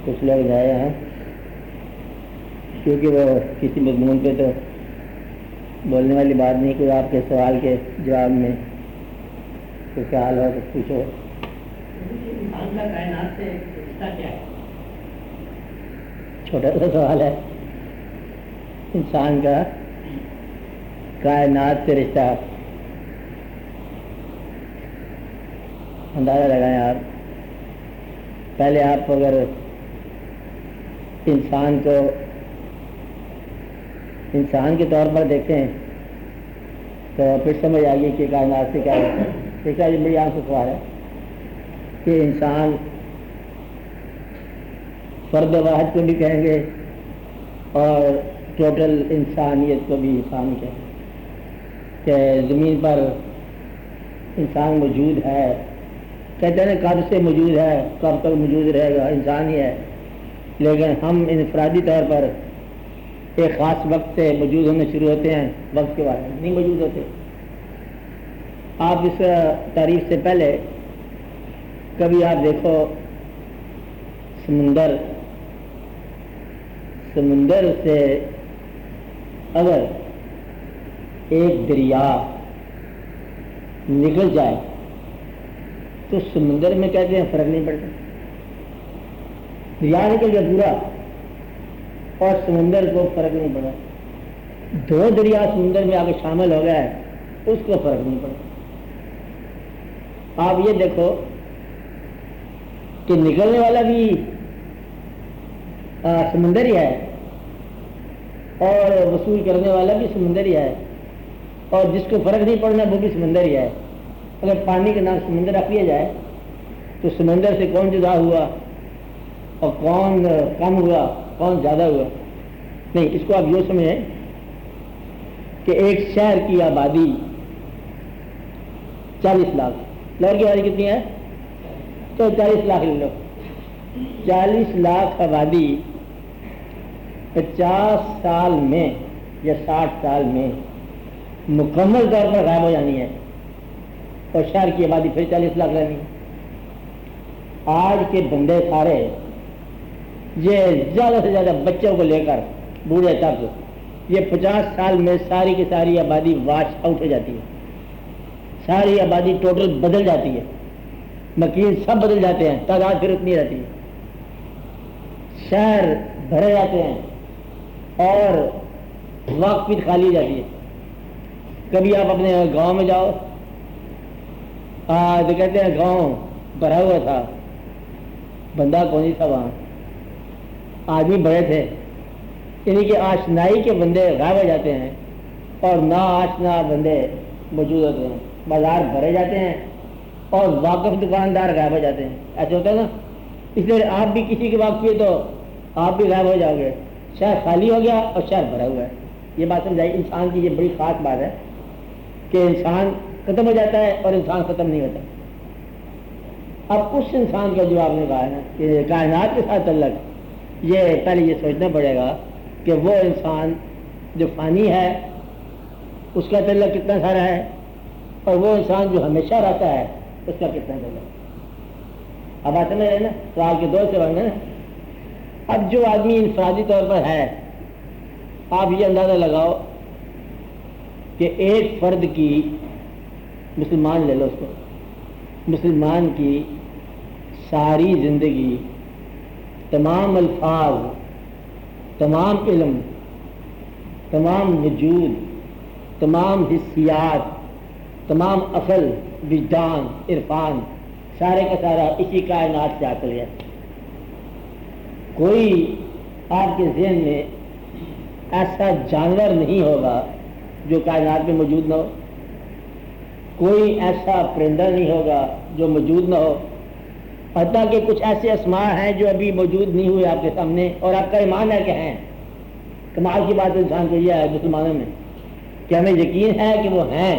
کچھ لوگ جائے ہیں کیونکہ وہ کسی مضمون پہ تو بولنے والی بات نہیں، کوئی آپ کے سوال کے جواب میں کوئی خیال ہو تو پوچھو۔ انسان کا کائنات سے رشتہ کیا ہے؟ چھوٹا سا سوال ہے، انسان کا کائنات سے رشتہ اندازہ لگائیں آپ۔ پہلے آپ اگر انسان کو انسان کے طور پر دیکھیں تو پھر سمجھ آئے گی کہ کائنات سے کیا ہے۔ دیکھا یہ بڑی عام سے سوال ہے کہ انسان فرد واحد کو بھی کہیں گے اور ٹوٹل انسانیت کو بھی انسان کہیں گے کہ زمین پر انسان موجود ہے، کہتے ہیں کب سے موجود ہے، کب تک موجود رہے گا، انسان ہی ہے، لیکن ہم انفرادی طور پر ایک خاص وقت سے موجود ہونے شروع ہوتے ہیں، وقت کے بعد نہیں موجود ہوتے۔ آپ اس تعریف سے پہلے کبھی آپ دیکھو سمندر سے اگر ایک دریا نکل جائے تو سمندر میں کہتے ہیں فرق نہیں پڑتا، دریا نکل گیا پورا اور سمندر کو فرق نہیں پڑا، دو دریا سمندر میں آ کے شامل ہو گئے اس کو فرق نہیں پڑا۔ آپ یہ دیکھو کہ نکلنے والا بھی سمندر ہی ہے اور وصول کرنے والا بھی سمندر ہی ہے، اور جس کو فرق نہیں پڑنا وہ بھی سمندر ہی ہے۔ اگر پانی کا نام سمندر رکھ لیا جائے تو سمندر سے کون جدا ہوا اور کون کم ہوا، کون زیادہ ہوا؟ نہیں، اس کو آپ یوں سمجھیں کہ ایک شہر کی آبادی 40 لاکھ، لاہور کی آبادی کتنی ہے؟ تو 40 لاکھ لے لو، 40 لاکھ آبادی 50 سال میں یا 60 سال میں مکمل طور پر غائب ہو جانی ہے اور شہر کی آبادی پھر 40 لاکھ رہنی ہے۔ آج کے بندے سارے یہ زیادہ سے زیادہ بچوں کو لے کر بوڑھے تک یہ 50 سال میں ساری کی ساری آبادی واش آؤٹ ہو جاتی ہے، ساری آبادی ٹوٹل بدل جاتی ہے، مکین سب بدل جاتے ہیں، تعداد پھر اتنی رہتی ہے، شہر بھرے جاتے ہیں اور واقفیت خالی ہو جاتی ہے۔ کبھی آپ اپنے گاؤں میں جاؤ تو کہتے ہیں گاؤں بھرا ہوا تھا، بندہ کون ہی تھا وہاں، آدمی بڑے تھے، یعنی کہ آشنائی کے بندے غائب ہو جاتے ہیں اور نا آشنا بندے موجود ہوتے ہیں، بازار بھرے جاتے ہیں اور واقف دکاندار غائب ہو جاتے ہیں۔ ایسے ہوتا ہے نا، اس لیے آپ بھی کسی کی واقفی ہے تو آپ بھی غائب ہو جاؤ گے، شہر خالی ہو گیا اور شہر بھرا ہوا ہے۔ یہ بات سمجھائی، انسان کی یہ بڑی خاص بات ہے کہ انسان ختم ہو جاتا ہے اور انسان ختم نہیں ہوتا۔ اب اس انسان کا جو آپ نے کہا ہے نا کہ کائنات کے ساتھ تعلق، یہ پہلے یہ سوچنا پڑے گا کہ وہ انسان جو فانی ہے اس کا تعلق کتنا سارا ہے اور وہ انسان جو ہمیشہ رہتا ہے اس کا کتنا تعلق۔ اب آتے ہیں نا سوال کے دو سے بننا نا۔ اب جو آدمی انفرادی طور پر ہے، آپ یہ اندازہ لگاؤ کہ ایک فرد کی، مسلمان لے لو اس کو، مسلمان کی ساری زندگی، تمام الفاظ، تمام علم، تمام وجود، تمام حسیات، تمام عقل، وجدان، عرفان، سارے کا سارا اسی کائنات سے حاصل ہے۔ کوئی آپ کے ذہن میں ایسا جانور نہیں ہوگا جو کائنات میں موجود نہ ہو، کوئی ایسا پرندہ نہیں ہوگا جو موجود نہ ہو، حتیٰ کہ کچھ ایسے اسماء ہیں جو ابھی موجود نہیں ہوئے آپ کے سامنے اور آپ کا ایمان ہے کہ ہیں۔ کمال کی بات انسان کو یہ ہے مسلمانوں میں کہ ہمیں یقین ہے کہ وہ ہیں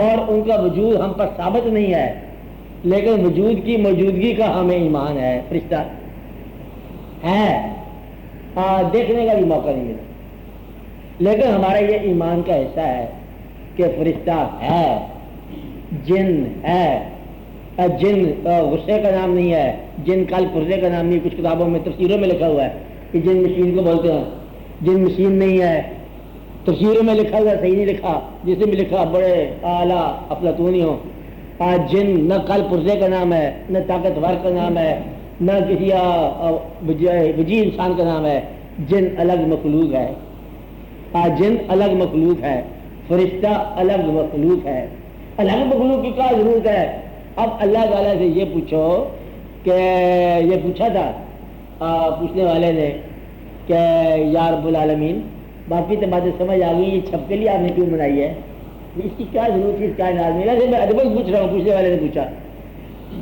اور ان کا وجود ہم پر ثابت نہیں ہے، لیکن وجود کی موجودگی کا ہمیں ایمان ہے۔ فرشتہ ہے، دیکھنے کا بھی موقع نہیں ملا، لیکن ہمارا یہ ایمان کا حصہ ہے کہ فرشتہ ہے، جن ہے، جن غصے کا نام نہیں ہے، جن کل پرزے کا نام نہیں. کچھ کتابوں میں تفسیروں میں لکھا ہوا ہے کہ جن مشین کو بولتے ہیں. جن مشین نہیں ہے، تفسیروں میں لکھا ہوا ہے، صحیح نہیں لکھا. جس نے بھی لکھا بڑے اعلیٰ افلاطونی ہو. جن نہ کل پرزے کا نام ہے، نہ طاقتور کا نام ہے، نہ کسی وجی انسان کا نام ہے. جن الگ مخلوق ہے. جن الگ مخلوق ہے، فرشتہ الگ مخلوق ہے. الگ مخلوق کی کیا ضرورت ہے؟ اب اللہ تعالیٰ سے یہ پوچھو کہ یہ پوچھا تھا پوچھنے والے نے کہ یا رب العالمین، باقی تو باتیں سمجھ آ گئی، یہ چھپ کے لیے آپ نے کیوں بنائی ہے؟ اس کی کیا ضرورت تھی اس کائنات میں؟ میں ادبل پوچھ رہا ہوں. پوچھنے والے نے پوچھا،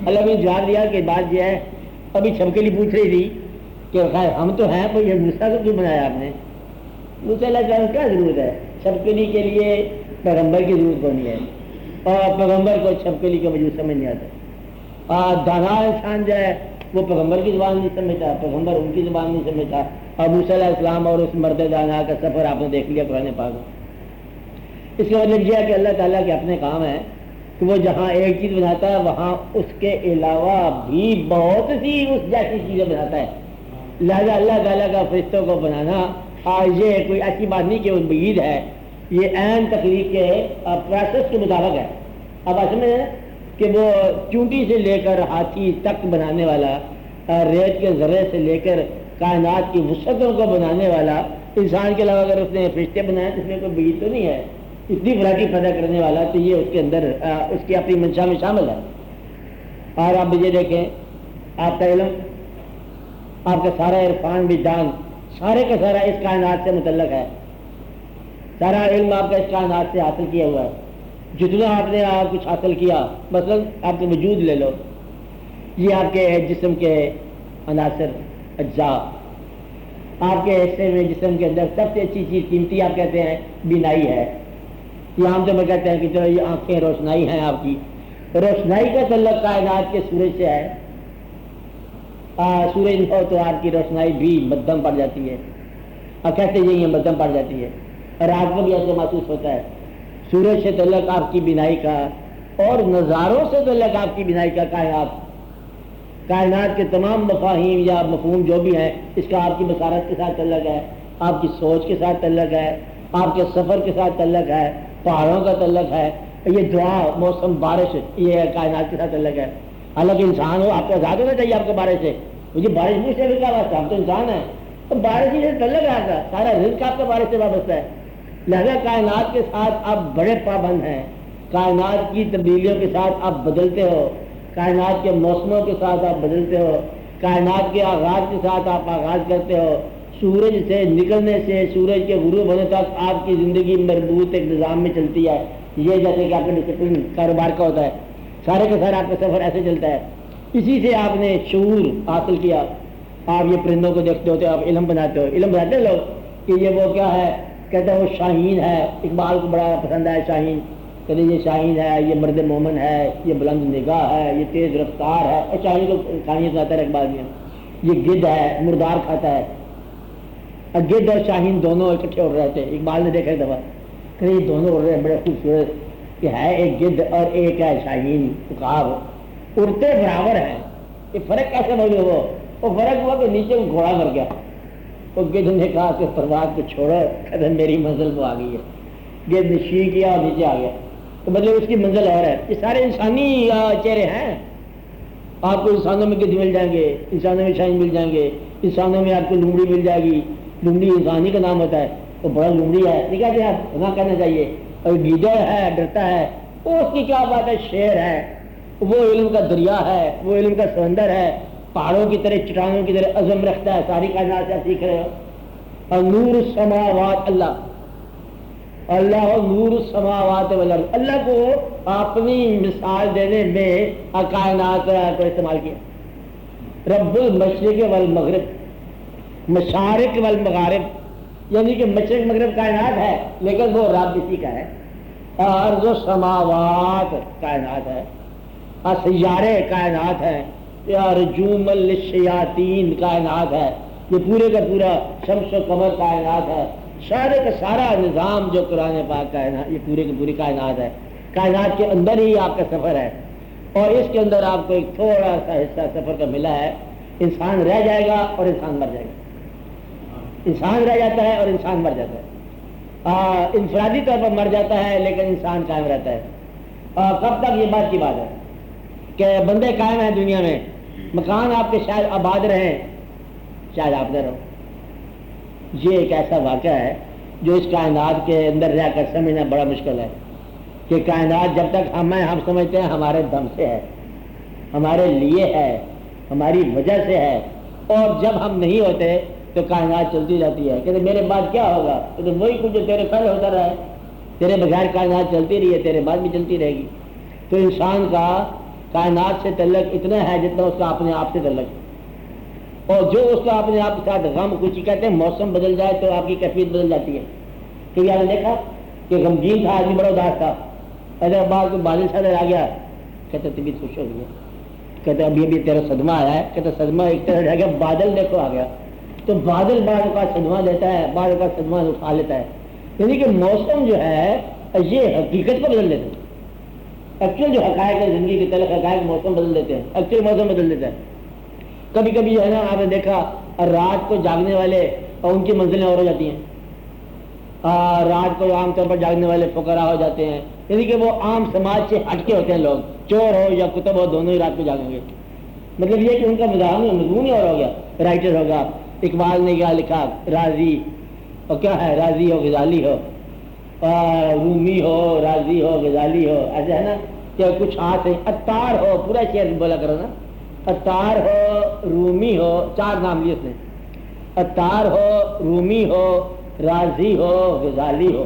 اللہ نے جواب دیا کہ بات یہ ہے، ابھی چھپ کے لیے پوچھ رہی تھی کہ خیر ہم تو ہیں، پر یہ موسیٰ کو کیوں بنایا آپ نے؟ موسیٰ علیہ السلام کیا ضرورت ہے؟ چھپکلی کے لیے پیغمبر کی ضرورت کونی ہے، اور پیغمبر کو چھپکلی کا وجود سمجھ نہیں آتا. دانا انسان جو ہے وہ پیغمبر کی زبان نہیں سمجھتا، پیغمبر ان کی زبان نہیں سمجھتا. اور موسیٰ علیہ السلام اور اس مرد دانا کا سفر آپ نے دیکھ لیا قرآن پاک میں. اس کا مطلب یہ ہے کہ اللہ تعالیٰ کے اپنے کام ہیں کہ وہ جہاں ایک چیز بناتا ہے وہاں اس کے علاوہ بھی بہت سی اس جیسی چیزیں بناتا ہے. لہذا اللہ تعالیٰ کا فرشتوں کو بنانا یہ کوئی ایسی بات نہیں کہ وہ بعید ہے، یہ عین تخلیق کے پروسیس کے مطابق ہے. اب اصل میں کہ وہ چونٹی سے لے کر ہاتھی تک بنانے والا، ریت کے ذرے سے لے کر کائنات کی وسعتوں کو بنانے والا، انسان کے علاوہ اگر اس نے فرشتے بنائے تو اس میں کوئی بعید تو نہیں ہے. اتنی ورائٹی پیدا کرنے والا، تو یہ اس کے اندر اس کی اپنی منشا میں شامل ہے. اور آپ یہ دیکھیں، آپ کا علم، آپ کا سارا عرفان وجدان سارے کا سارا اس کائنات سے متعلق ہے. سارا علم آپ کا اس کائنات سے حاصل کیا ہوا ہے. جتنا آپ نے کچھ حاصل کیا، مثلا آپ کے وجود لے لو، یہ آپ کے جسم کے عناصر اجزاء، آپ کے حصے میں جسم کے اندر سب سے اچھی چیز قیمتی آپ کہتے ہیں بینائی ہے. یہ عام طور پر کہتے ہیں کہ چلو یہ آنکھیں روشنائی ہیں آپ کی. روشنائی کا تعلق کائنات کے سورج سے ہے. سورج ہو تو آپ کی روشنائی بھی مدھم پڑ جاتی ہے، اور کہتے یہ مدھم پڑ جاتی ہے. رات کو بھی ایسے محسوس ہوتا ہے. سورج سے تعلق آپ کی بینائی کا، اور نظاروں سے تعلق آپ کی بینائی کا. کائنات کے تمام مفاہیم یا مفہوم جو بھی ہیں، اس کا آپ کی بصارت کے ساتھ تعلق ہے، آپ کی سوچ کے ساتھ تعلق ہے، آپ کے سفر کے ساتھ تعلق ہے، پہاڑوں کا تعلق ہے. یہ دعا، موسم، بارش، یہ کائنات کے ساتھ تعلق ہے. حالانکہ انسان ہو، آپ کو آزاد ہونا چاہیے آپ کو بارش سے. مجھے بارش مجھ سے بھی کیا واسطہ، ہم تو انسان ہیں. تو بارش ہی سے تعلق ہے آپ کا، سارا رزق آپ کا بارش سے وابستہ ہے. لہذا کائنات کے ساتھ آپ بڑے پابند ہیں. کائنات کی تبدیلیوں کے ساتھ آپ بدلتے ہو، کائنات کے موسموں کے ساتھ آپ بدلتے ہو، کائنات کے آغاز کے ساتھ آپ آغاز کرتے ہو. سورج سے نکلنے سے سورج کے غروب ہونے تک آپ کی زندگی مربوط ایک نظام میں چلتی ہے. یہ جیسے کہ آپ کا ڈسپلن کاروبار کا ہوتا ہے، سارے کا سارا آپ کا سفر ایسے چلتا ہے. اسی سے آپ نے شعور حاصل کیا. آپ یہ پرندوں کو دیکھتے ہوتے ہو، آپ علم بناتے ہو. علم بناتے لوگ کہ یہ وہ کیا ہے، کہتے ہیں وہ شاہین ہے. اقبال کو بڑا پسند ہے شاہین. کہتے یہ شاہین ہے، یہ مرد مومن ہے، یہ بلند نگاہ ہے، یہ تیز رفتار ہے. اور شاہین کو شاہین سناتا ہے اقبال میں. یہ گدھ ہے، مردار کھاتا ہے. گدھ اور شاہین دونوں اکٹھے اڑ رہے تھے. اقبال نے دیکھا ایک دفعہ کہ یہ دونوں اڑ رہے ہیں، بڑے خوبصورت. یہ ہے ایک گدھ اور ایک ہے شاہین. عقاب اڑتے برابر ہیں. یہ فرق کیسے معلوم ہو؟ وہ فرق ہوا کہ نیچے وہ گھوڑا مر گیا. تو گدھ نے کہا کہ پرواز کو چھوڑو، قدم میری منزل کو آ گئی ہے. گدھ نے شی کیا اور نیچے آ گیا. تو مطلب اس کی منزل اور ہے. یہ سارے انسانی چہرے ہیں. آپ کو انسانوں میں گدھ مل جائیں گے، انسانوں میں شاہین مل جائیں گے، انسانوں میں آپ کو لومڑی مل جائے گی. لومڑی انسانی کا نام ہوتا ہے، تو بڑا لومڑی ہے، نہیں کہتے آپ نہ کہنا چاہیے. اور گیدڑ ہے، ڈرتا ہے، وہ اس کی کیا بات ہے، شیر ہے. وہ علم کا دریا ہے، وہ علم کا سمندر ہے. پہاڑوں کی طرح، چٹانوں کی طرح عزم رکھتا ہے. ساری کائنات سے آپ سیکھ رہے ہو. اور نور السماوات، اللہ نور السماوات والارض. اللہ کو اپنی مثال دینے میں کائنات کو استعمال کیا. رب المشرق والمغرب، مشارق والمغارب، یعنی کہ مشرق مغرب کائنات ہے، لیکن وہ رب اسی کا ہے. ارض و سماوات کائنات ہے، سیارے کائنات ہیں، رجوم للشیاطین کائنات ہے. یہ پورے کا پورا شمس و قمر کائنات ہے. سارے کا سارا نظام جو قرآن پاک کائنات، یہ پورے کی پوری کائنات ہے. کائنات کے اندر ہی آپ کا سفر ہے. اور اس کے اندر آپ کو ایک تھوڑا سا حصہ سفر کا ملا ہے، انسان رہ جائے گا اور انسان مر جائے گا، انسان رہ جاتا ہے اور انسان مر جاتا ہے، انفرادی طور پر مر جاتا ہے لیکن انسان قائم رہتا ہے۔ کب تک؟ یہ بات کی بات ہے کہ بندے قائم ہیں دنیا میں، مکان آپ کے شاید آباد رہیں، شاید آپ نہ رہو۔ یہ ایک ایسا واقعہ ہے جو اس کائنات کے اندر رہ کر سمجھنا بڑا مشکل ہے کہ کائنات جب تک ہم سمجھتے ہیں ہمارے دم سے ہے، ہمارے لیے ہے، ہماری وجہ سے ہے، اور جب ہم نہیں ہوتے تو کائنات چلتی جاتی ہے۔ کہ میرے بعد کیا ہوگا؟ تو وہی کچھ جو تیرے پہلے ہوتا رہا ہے، تیرے بغیر کائنات چلتی رہی ہے، تیرے بعد بھی چلتی رہے گی۔ تو انسان کا کائنات سے تعلق اتنا ہے جتنا اس کا اپنے آپ سے تعلق ہے، اور جو اس کا اپنے آپ کے ساتھ غم، کچھ کہتے ہیں موسم بدل جائے تو آپ کی کیفیت بدل جاتی ہے۔ کہ یار دیکھا کہ غمگین تھا، آدمی بڑا اداس تھا، اگر بعد کو بادل چھانے آ گیا، کہتے طبیعت خوش ہو گئی، کہتے ابھی ابھی تیرا صدمہ آیا ہے، کہتے صدمہ ایک طرح رہ گیا، بادل دیکھو آ گیا۔ تو بادل بعض کا صدمہ دیتا ہے، بعض کا صدمہ اٹھا لیتا ہے، یعنی کہ موسم جو ہے یہ حقیقت کو بدل دیتا ہے۔ ایکچوئل جو حقائق ہے زندگی کے تعلق، حقائق موسم بدل دیتے ہیں، ایکچوئل موسم بدل دیتا ہے۔ کبھی کبھی جو ہے نا آپ نے دیکھا رات کو جاگنے والے اور ان کی منزلیں اور ہو جاتی ہیں، رات کو عام طور پر جاگنے والے فقراء ہو جاتے ہیں، یعنی کہ وہ عام سماج سے ہٹ کے ہوتے ہیں لوگ، چور ہو یا کتب ہو دونوں ہی رات کو جاگیں گے۔ مطلب یہ کہ ان کا مضمون ہی اور ہو گیا، رائٹر ہوگا۔ اقبال نے کیا لکھا؟ راضی، اور کیا ہے؟ راضی ہو غزالی ہو، رومی ہو، راضی ہو غزالی ہو، ایسے ہے نا کہ کچھ ہاتھ ہے، عطار ہو، پورا شعر بولا کرو نا، عطار ہو، رومی ہو، چار نام لیے اس نے، عطار ہو، رومی ہو، راضی ہو، غزالی ہو،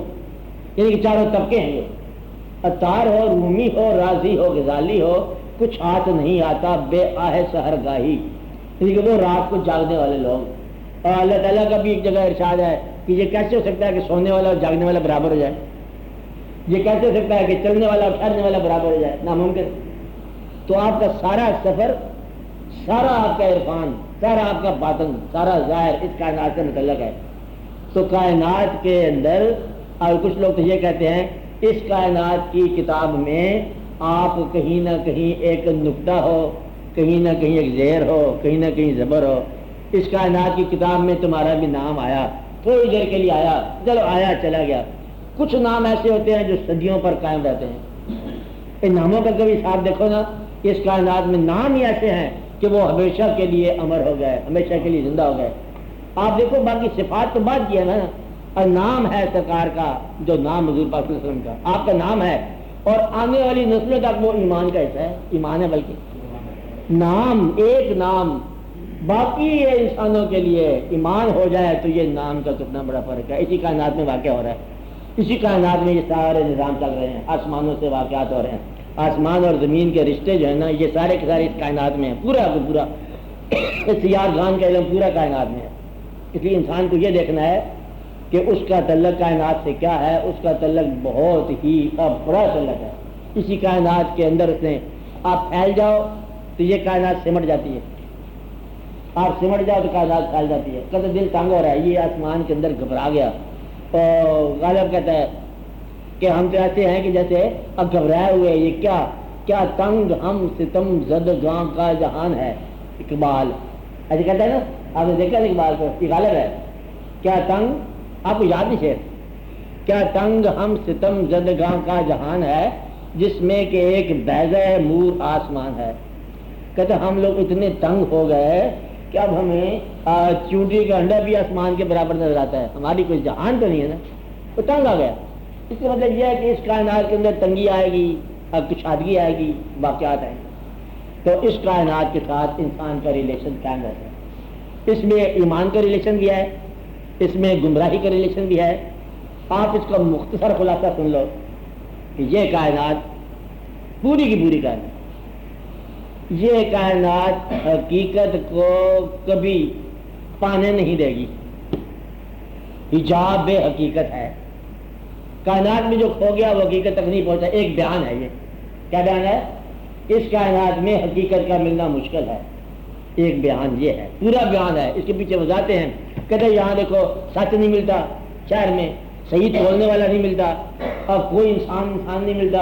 یعنی کہ چاروں طبقے ہیں یہ، عطار ہو، رومی ہو، راضی ہو، غزالی ہو، کچھ ہاتھ نہیں آتا بے آہ سحر گاہی، یعنی کہ وہ رات کو جاگنے والے لوگ۔ اور اللہ تعالیٰ کا بھی ایک جگہ ارشاد ہے کہ یہ کیسے ہو سکتا ہے کہ سونے والا اور جاگنے والا برابر ہو جائے؟ یہ کیسے ہو سکتا ہے کہ چلنے والا اور ٹھہرنے والا برابر ہو جائے؟ ناممکن۔ تو آپ کا سارا سفر، سارا آپ کا عرفان، سارا آپ کا باطن، سارا ظاہر اس کائنات سے متعلق ہے۔ تو کائنات کے اندر، اور کچھ لوگ تو یہ کہتے ہیں اس کائنات کی کتاب میں آپ کہیں نہ کہیں ایک نقطہ ہو، کہیں نہ کہیں ایک زیر ہو، کہیں نہ کہیں زبر ہو، اس کائنات کی کتاب میں تمہارا بھی نام آیا، تھوڑی دیر کے لیے آیا، چلو آیا چلا گیا۔ کچھ نام ایسے ہوتے ہیں جو صدیوں پر قائم رہتے ہیں۔ ان ناموں کا کبھی حساب دیکھو نا، اس کائنات میں نام ہی ایسے ہیں کہ وہ ہمیشہ کے لیے امر ہو گئے، ہمیشہ کے لیے زندہ ہو گئے۔ آپ دیکھو باقی صفات تو بات کی ہے نا، اور نام ہے سرکار کا، جو نام حضور پاک صلی اللہ علیہ وسلم کا آپ کا نام ہے، اور آنے والی نسلوں تک وہ ایمان کا حصہ ہے، ایمان ہے بلکہ نام، ایک نام، باقی یہ انسانوں کے لیے ایمان ہو جائے تو یہ نام کا کتنا بڑا فرق ہے۔ اسی کائنات میں واقع ہو رہا ہے، اسی کائنات میں یہ سارے نظام چل رہے ہیں، آسمانوں سے واقعات ہو رہے ہیں، آسمان اور زمین کے رشتے جو ہیں نا یہ سارے کے سارے اس کائنات میں ہیں، پورا کا پورا سیار خان کا علم پورا کائنات میں ہے۔ اس لیے انسان کو یہ دیکھنا ہے کہ اس کا تعلق کائنات سے کیا ہے، اس کا تعلق بہت ہی بڑا تعلق ہے۔ اسی کائنات کے اندر اس نے آپ پھیل جاؤ تو یہ کائنات سمٹ جاتی ہے، آپ سمٹ جاؤ تو کائنات پھیل جاتی ہے۔ کبھی دل تنگ ہو رہا ہے، یہ آسمان کے اندر گھبرا گیا، تو غالب کہتا ہے کہ ہم تو ایسے ہیں کہ جیسے اب گھبرائے ہوئے، یہ کیا تنگ ہم ستم زد گاں کا جہان ہے۔ اقبال ایسے کہتا ہے نا، آپ نے دیکھا اقبال کو، یہ غالب ہے۔ کیا تنگ، آپ کو یاد نہیں شعر، کیا تنگ ہم ستم زد گاں کا جہان ہے، جس میں کہ ایک بیضہ مور آسمان ہے۔ کہتے ہم لوگ اتنے تنگ ہو گئے کہ اب ہمیں چونٹی کا انڈا بھی آسمان کے برابر نظر آتا ہے، ہماری کوئی جہان تو نہیں ہے نا، وہ تنگ آ گیا۔ اس کا مطلب یہ ہے کہ اس کائنات کے اندر تنگی آئے گی، اب کشادگی آئے گی، واقعات آئیں گے، تو اس کائنات کے ساتھ انسان کا ریلیشن قائم رہتا ہے۔ اس میں ایمان کا ریلیشن بھی ہے، اس میں گمراہی کا ریلیشن بھی ہے۔ آپ اس کا مختصر خلاصہ سن لو کہ یہ کائنات، پوری کی پوری کائنات، یہ کائنات حقیقت کو کبھی پانے نہیں دے گی، حجاب حقیقت ہے۔ کائنات میں جو کھو گیا وہ حقیقت تک نہیں پہنچا۔ ایک بیان ہے، یہ کیا بیان ہے؟ اس کائنات میں حقیقت کا ملنا مشکل ہے، ایک بیان یہ ہے، پورا بیان ہے۔ اس کے پیچھے وضاحتیں ہیں، کہتے ہیں یہاں دیکھو سچ نہیں ملتا، شہر میں صحیح بولنے والا نہیں ملتا، اور کوئی انسان نہیں ملتا،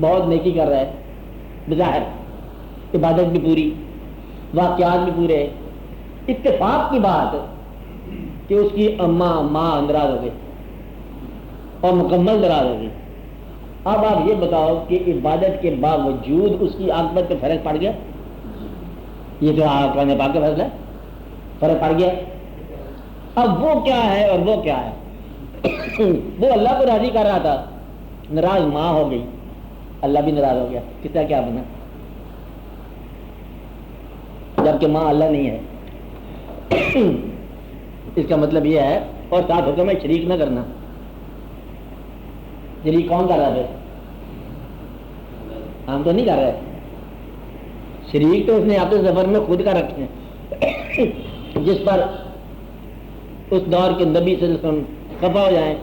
بہت نیکی کر رہا ہے، بظاہر عبادت بھی پوری، واقعات بھی پورے، اتفاق کی بات کہ اس کی ماں ناراض ہو گئی اور مکمل ناراض ہو گئی۔ اب آپ یہ بتاؤ کہ عبادت کے باوجود اس کی عاقبت پہ فرق پڑ گیا؟ یہ تو قرآن پاک کا فیصلہ ہے، فرق پڑ گیا۔ اب وہ کیا ہے اور وہ کیا ہے؟ وہ اللہ کو راضی کر رہا تھا، ناراض ماں ہو گئی، اللہ بھی ناراض ہو گیا، کس کا کیا بنا؟ جبکہ ماں اللہ نہیں ہے۔ اس کا مطلب یہ ہے، اور ساتھ حکم ہے شریک نہ کرنا۔ شریک کون کر رہا ہے؟ ہم تو نہیں کر رہے، شریک تو اس نے اپنے سفر میں خود کا رکھے ہیں، جس پر اس دور کے نبی صلی اللہ علیہ وسلم خفا ہو جائیں،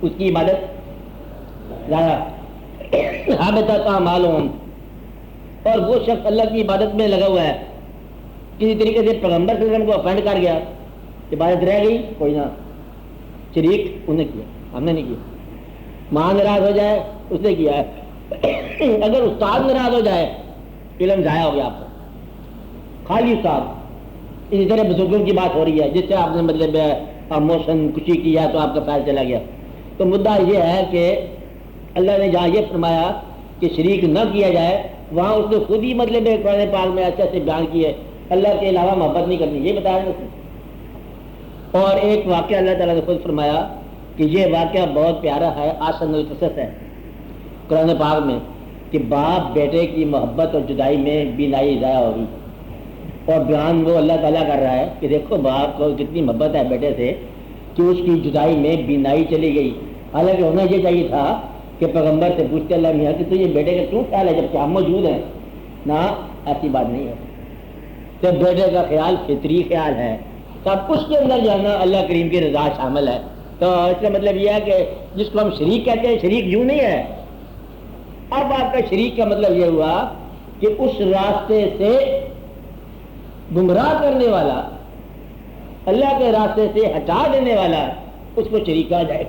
اس کی عبادت حابطۃ اعمالہم، اور وہ شخص اللہ کی عبادت میں لگا ہوا ہے، کسی طریقے سے پیغمبر صلی اللہ علیہ وسلم کو افینڈ کر گیا، عبادت رہ گئی، کوئی نہ، شریک انہیں کیا، ہم نے نہیں کیا۔ ماں ناراض ہو جائے، اس نے کیا ہے۔ اگر استاد ناراض ہو جائے، علم ضائع ہو گیا آپ کا، خالی استاد۔ اسی طرح بزرگوں کی بات ہو رہی ہے، جس سے آپ نے مطلب موشن خوشی کیا تو آپ کا فائدہ چلا گیا۔ تو مدعا یہ ہے کہ اللہ نے جہاں یہ فرمایا کہ شریک نہ کیا جائے، وہاں اس نے خود ہی مطلب قرآن پاک میں اچھے سے بیان کیے، اللہ کے علاوہ محبت نہیں کرنی، یہ بتایا نا اس نے۔ اور ایک واقعہ اللہ تعالیٰ نے خود فرمایا کہ یہ واقعہ بہت پیارا ہے، آسن القصص ہے قرآن پاک میں، کہ باپ بیٹے کی محبت اور جدائی میں بینائی ضائع ہوگی، اور بیان وہ اللہ تعالیٰ کر رہا ہے کہ دیکھو باپ کو کتنی محبت ہے بیٹے سے کہ اس کی جدائی میں بینائی چلی گئی۔ حالانکہ ہونا یہ چاہیے تھا کہ پیغمبر سے پوچھتے اللہ میاں کہ تجھے بیٹے کا کیوں خیال ہے جب کہ ہم موجود ہیں؟ نہ، ایسی بات نہیں ہے، جب بیٹے کا خیال فطری خیال ہے تب اس کے اندر جو ہے نا اللہ کریم کی رضا شامل ہے۔ تو اس کا مطلب یہ ہے کہ جس کو ہم شریک کہتے ہیں، شریک یوں نہیں ہے۔ اب آپ کا شریک کا مطلب یہ ہوا کہ اس راستے سے گمراہ کرنے والا، اللہ کے راستے سے ہٹا دینے والا، اس کو شریک کہا جائے،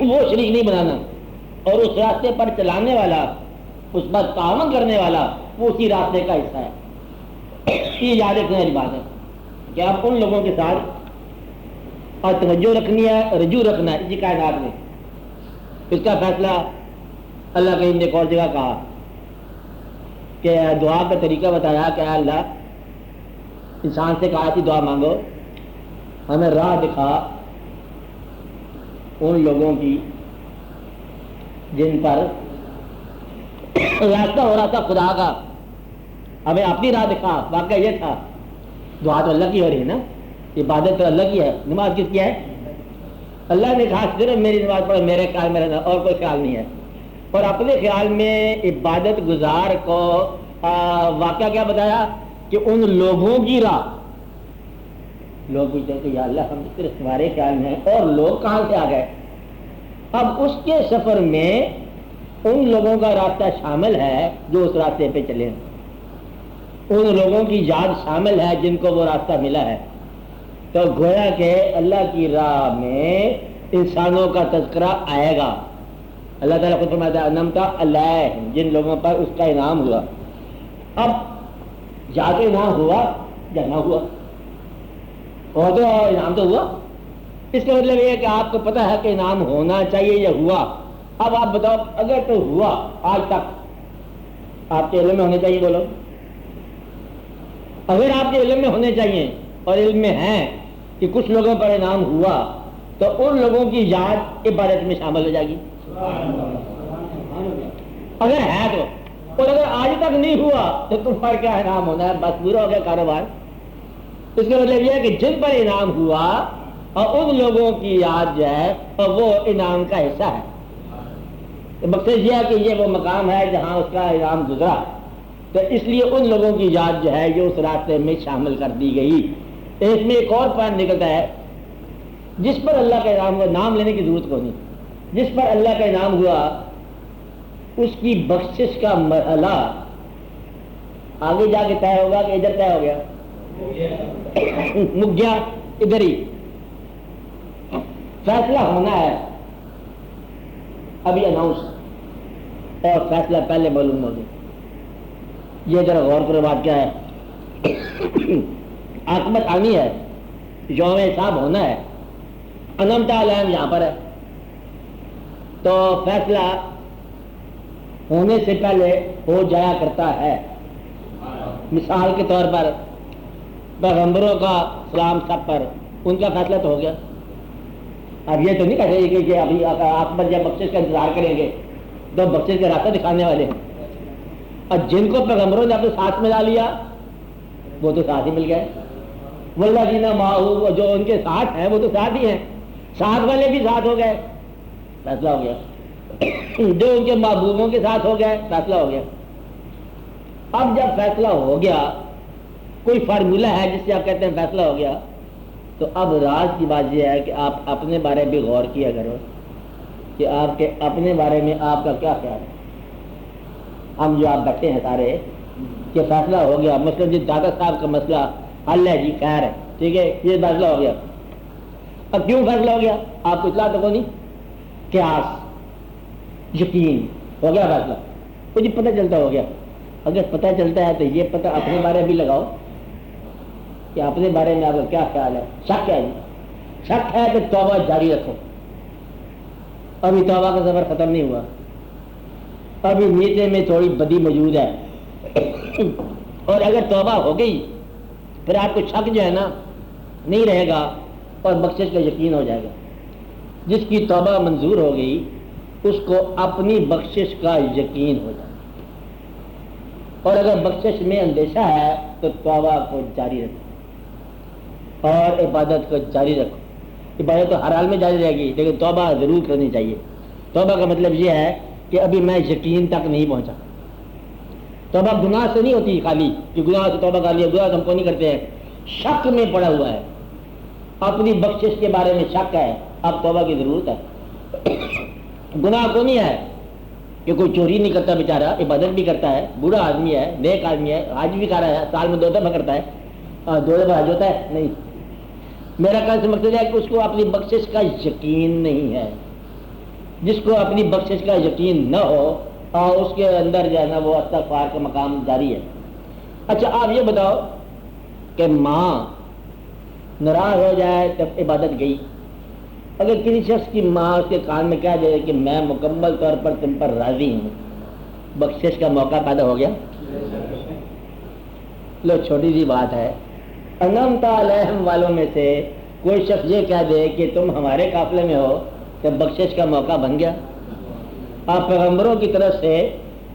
وہ شریک نہیں بنانا۔ اور اس راستے پر چلانے والا، اس پر تعاون کرنے والا، وہ اسی راستے کا حصہ ہے۔ یہ یاد رکھنے والی بات ہے کہ آپ ان لوگوں کے ساتھ اور توجہ رکھنی ہے، رجوع رکھنا ہے اسی کائنات میں۔ اس کا فیصلہ اللہ کریم نے ایک اور جگہ کہا کہ دعا کا طریقہ بتایا کہ اللہ انسان سے کہا کہ دعا مانگو، ہمیں راہ دکھا ان لوگوں کی جن پر راستہ ہو رہا تھا خدا کا، ہمیں اپنی راہ دکھا۔ واقعہ یہ تھا، دعا تو اللہ کی ہو رہی ہے نا، عبادت تو اللہ کی ہے، نماز کس کی ہے؟ اللہ نے کہا صرف میری نماز پڑھو، میرے خیال میں رہنا، اور کوئی خیال نہیں ہے۔ اور اپنے خیال میں عبادت گزار کو واقعہ کیا بتایا کہ ان لوگوں کی راہ، لوگ پوچھتے ہیں کہ یا اللہ ہم صرف تمہارے خیال میں ہیں، اور لوگ کہاں سے آ گئے؟ اب اس کے سفر میں ان لوگوں کا راستہ شامل ہے جو اس راستے پہ چلے، ان لوگوں کی یاد شامل ہے جن کو وہ راستہ ملا ہے۔ تو گویا کہ اللہ کی راہ میں انسانوں کا تذکرہ آئے گا۔ اللہ تعالیٰ خود فرماتا ہے انعمت علیہم، جن لوگوں پر اس کا انعام ہوا۔ اب یا تو انعام ہوا یا نہ ہوا، اور تو انعام تو ہوا۔ اس کا مطلب یہ ہے کہ آپ کو پتہ ہے کہ انعام ہونا چاہیے یا ہوا۔ اب آپ بتاؤ اگر تو ہوا، آج تک آپ کے علم میں ہونے چاہیے، بولو اگر آپ کے علم میں ہونے چاہیے اور علم میں ہیں کہ کچھ لوگوں پر انعام ہوا، تو ان لوگوں کی یاد عبادت میں شامل ہو جائے گی اگر ہے تو۔ اور اگر آج تک نہیں ہوا تو تم پر کیا انعام ہونا ہے؟ بس پورا ہو گیا کاروبار۔ اس کا مطلب یہ ہے کہ جن پر انعام ہوا اور ان لوگوں کی یاد جو ہے اور وہ انعام کا حصہ ہے۔ مقصد یہ ہے کہ یہ وہ مقام ہے جہاں اس کا انعام گزرا، تو اس لیے ان لوگوں کی یاد جو ہے یہ اس راستے میں شامل کر دی گئی۔ اس میں ایک اور پوائنٹ نکلتا ہے، جس پر اللہ کا انعام ہوا، نام لینے کی ضرورت کو نہیں، جس پر اللہ کا انعام ہوا اس کی بخشش کا مرحلہ آگے جا کے طے ہوگا کہ ادھر طے ہو گیا، مک گیا ادھر ہی، فیصلہ ہونا ہے ابھی اناؤنس۔ اور فیصلہ پہلے معلوم ہو گیا۔ یہ ذرا غور کرو، بات کیا ہے؟ عاقبت آنی ہے، یوم حساب ہونا ہے، انعمت علیہم یہاں پر ہے، تو فیصلہ ہونے سے پہلے ہو جایا کرتا ہے۔ مثال کے طور پر پیغمبروں کا سلام سب پر، ان کا فیصلہ تو ہو گیا۔ اب یہ تو نہیں کہہ رہے کہ ابھی عاقبت جب بخشش کا انتظار کریں گے تو بخشش کا راستہ دکھانے والے ہیں، اور جن کو پیغمبروں نے اپنے ساتھ ملا لیا وہ تو ساتھ ہی مل گئے۔ والذین معہ، جو ان کے ساتھ ہیں وہ تو ساتھ ہی ہیں، ساتھ والے بھی ساتھ ہو گئے، فیصلہ ہو گیا۔ جو ان کے محبوبوں کے ساتھ ہو گئے، فیصلہ ہو گیا۔ اب جب فیصلہ ہو گیا، کوئی فارمولہ ہے جس سے آپ کہتے ہیں فیصلہ ہو گیا، تو اب راز کی بات یہ ہے کہ آپ اپنے بارے میں غور کیا کرو کہ آپ کے اپنے بارے میں آپ کا کیا خیال ہے۔ ہم جو آپ بیٹھے ہیں سارے کہ فیصلہ ہو گیا، مثلا جی دادا صاحب کا مسئلہ حل ہے، جی خیر ہے، ٹھیک ہے، یہ فیصلہ ہو گیا۔ اب کیوں فیصلہ ہو گیا؟ آپ کو اطلاع تو کو نہیں، قیاس، یقین، ہو گیا فیصلہ، کچھ پتہ چلتا ہو گیا۔ اگر پتہ چلتا ہے تو یہ پتہ اپنے بارے میں بھی لگاؤ کہ اپنے بارے میں آپ کا کیا خیال ہے۔ شک ہے، شک ہے تو توبہ جاری رکھو، ابھی توبہ کا سفر ختم نہیں ہوا، ابھی نیچے میں تھوڑی بدی موجود ہے، اور اگر توبہ ہو گئی پھر آپ کو شک جو ہے نا نہیں رہے گا اور بخشش کا یقین ہو جائے گا۔ جس کی توبہ منظور ہو گئی اس کو اپنی بخشش کا یقین ہو جائے، اور اگر بخشش میں اندیشہ ہے تو توبہ کو جاری رکھو اور عبادت کو جاری رکھو۔ عبادت تو ہر حال میں جاری رہے گی، لیکن توبہ ضرور کرنی چاہیے۔ توبہ کا مطلب یہ ہے کہ ابھی میں یقین تک نہیں پہنچا۔ توبہ گناہ سے نہیں ہوتی خالی کہ گناہ سے توبہ کر لیا، گناہ ہم کو نہیں کرتے ہیں، شک میں پڑا ہوا ہے، اپنی بخشش کے بارے میں شک ہے، اب توبہ کی ضرورت ہے۔ گناہ کو نہیں ہے کہ کوئی چوری نہیں کرتا بیچارہ، عبادت بھی کرتا ہے، بوڑھا آدمی ہے، نیک آدمی ہے، حج بھی کر رہا ہے، سال میں 2 دفعہ کرتا ہے، 2 دفعہ حج ہوتا ہے نہیں۔ میرا کہنے سے مقصد ہے کہ اس کو اپنی بخشش کا یقین نہیں ہے۔ جس کو اپنی بخشش کا یقین نہ ہو اور اس کے اندر جو ہے نا وہ استغفار کا مقام جاری ہے۔ اچھا آپ یہ بتاؤ کہ ماں ناراض ہو جائے تب عبادت گئی، اگر کسی شخص کی ماں اس کے کان میں کہہ دے کہ میں مکمل طور پر تم پر راضی ہوں، بخشش کا موقع پیدا ہو گیا؟ لو چھوٹی سی بات ہے، انعمت علیہم والوں میں سے کوئی شخص یہ کہہ دے کہ تم ہمارے قافلے میں ہو تو بخشش کا موقع بن گیا۔ آپ پیغمبروں کی طرف سے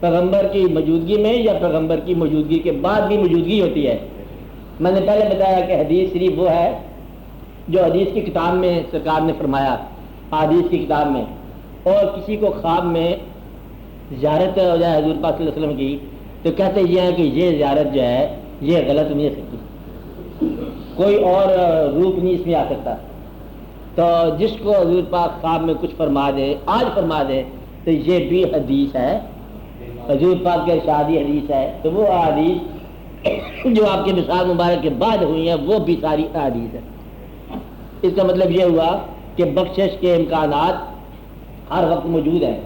پیغمبر کی موجودگی میں یا پیغمبر کی موجودگی کے بعد بھی موجودگی ہوتی ہے۔ میں نے پہلے بتایا کہ حدیث شریف وہ ہے جو حدیث کی کتاب میں سرکار نے فرمایا، حدیث کی کتاب میں، اور کسی کو خواب میں زیارت ہو جائے حضور پاک صلی اللہ علیہ وسلم کی تو کہتے یہ ہیں کہ یہ زیارت جو ہے یہ غلط نہیں ہو سکتی، کوئی اور روپ نہیں اس میں آ سکتا۔ تو جس کو حضور پاک خواب میں کچھ فرما دے، آج فرما دے، تو یہ بھی حدیث ہے، حضور پاک کے ارشادی حدیث ہے۔ تو وہ حدیث جو آپ کے مثال مبارک کے بعد ہوئی ہیں وہ بھی ساری حدیث ہے۔ اس کا مطلب یہ ہوا کہ بخشش کے امکانات ہر وقت موجود ہیں،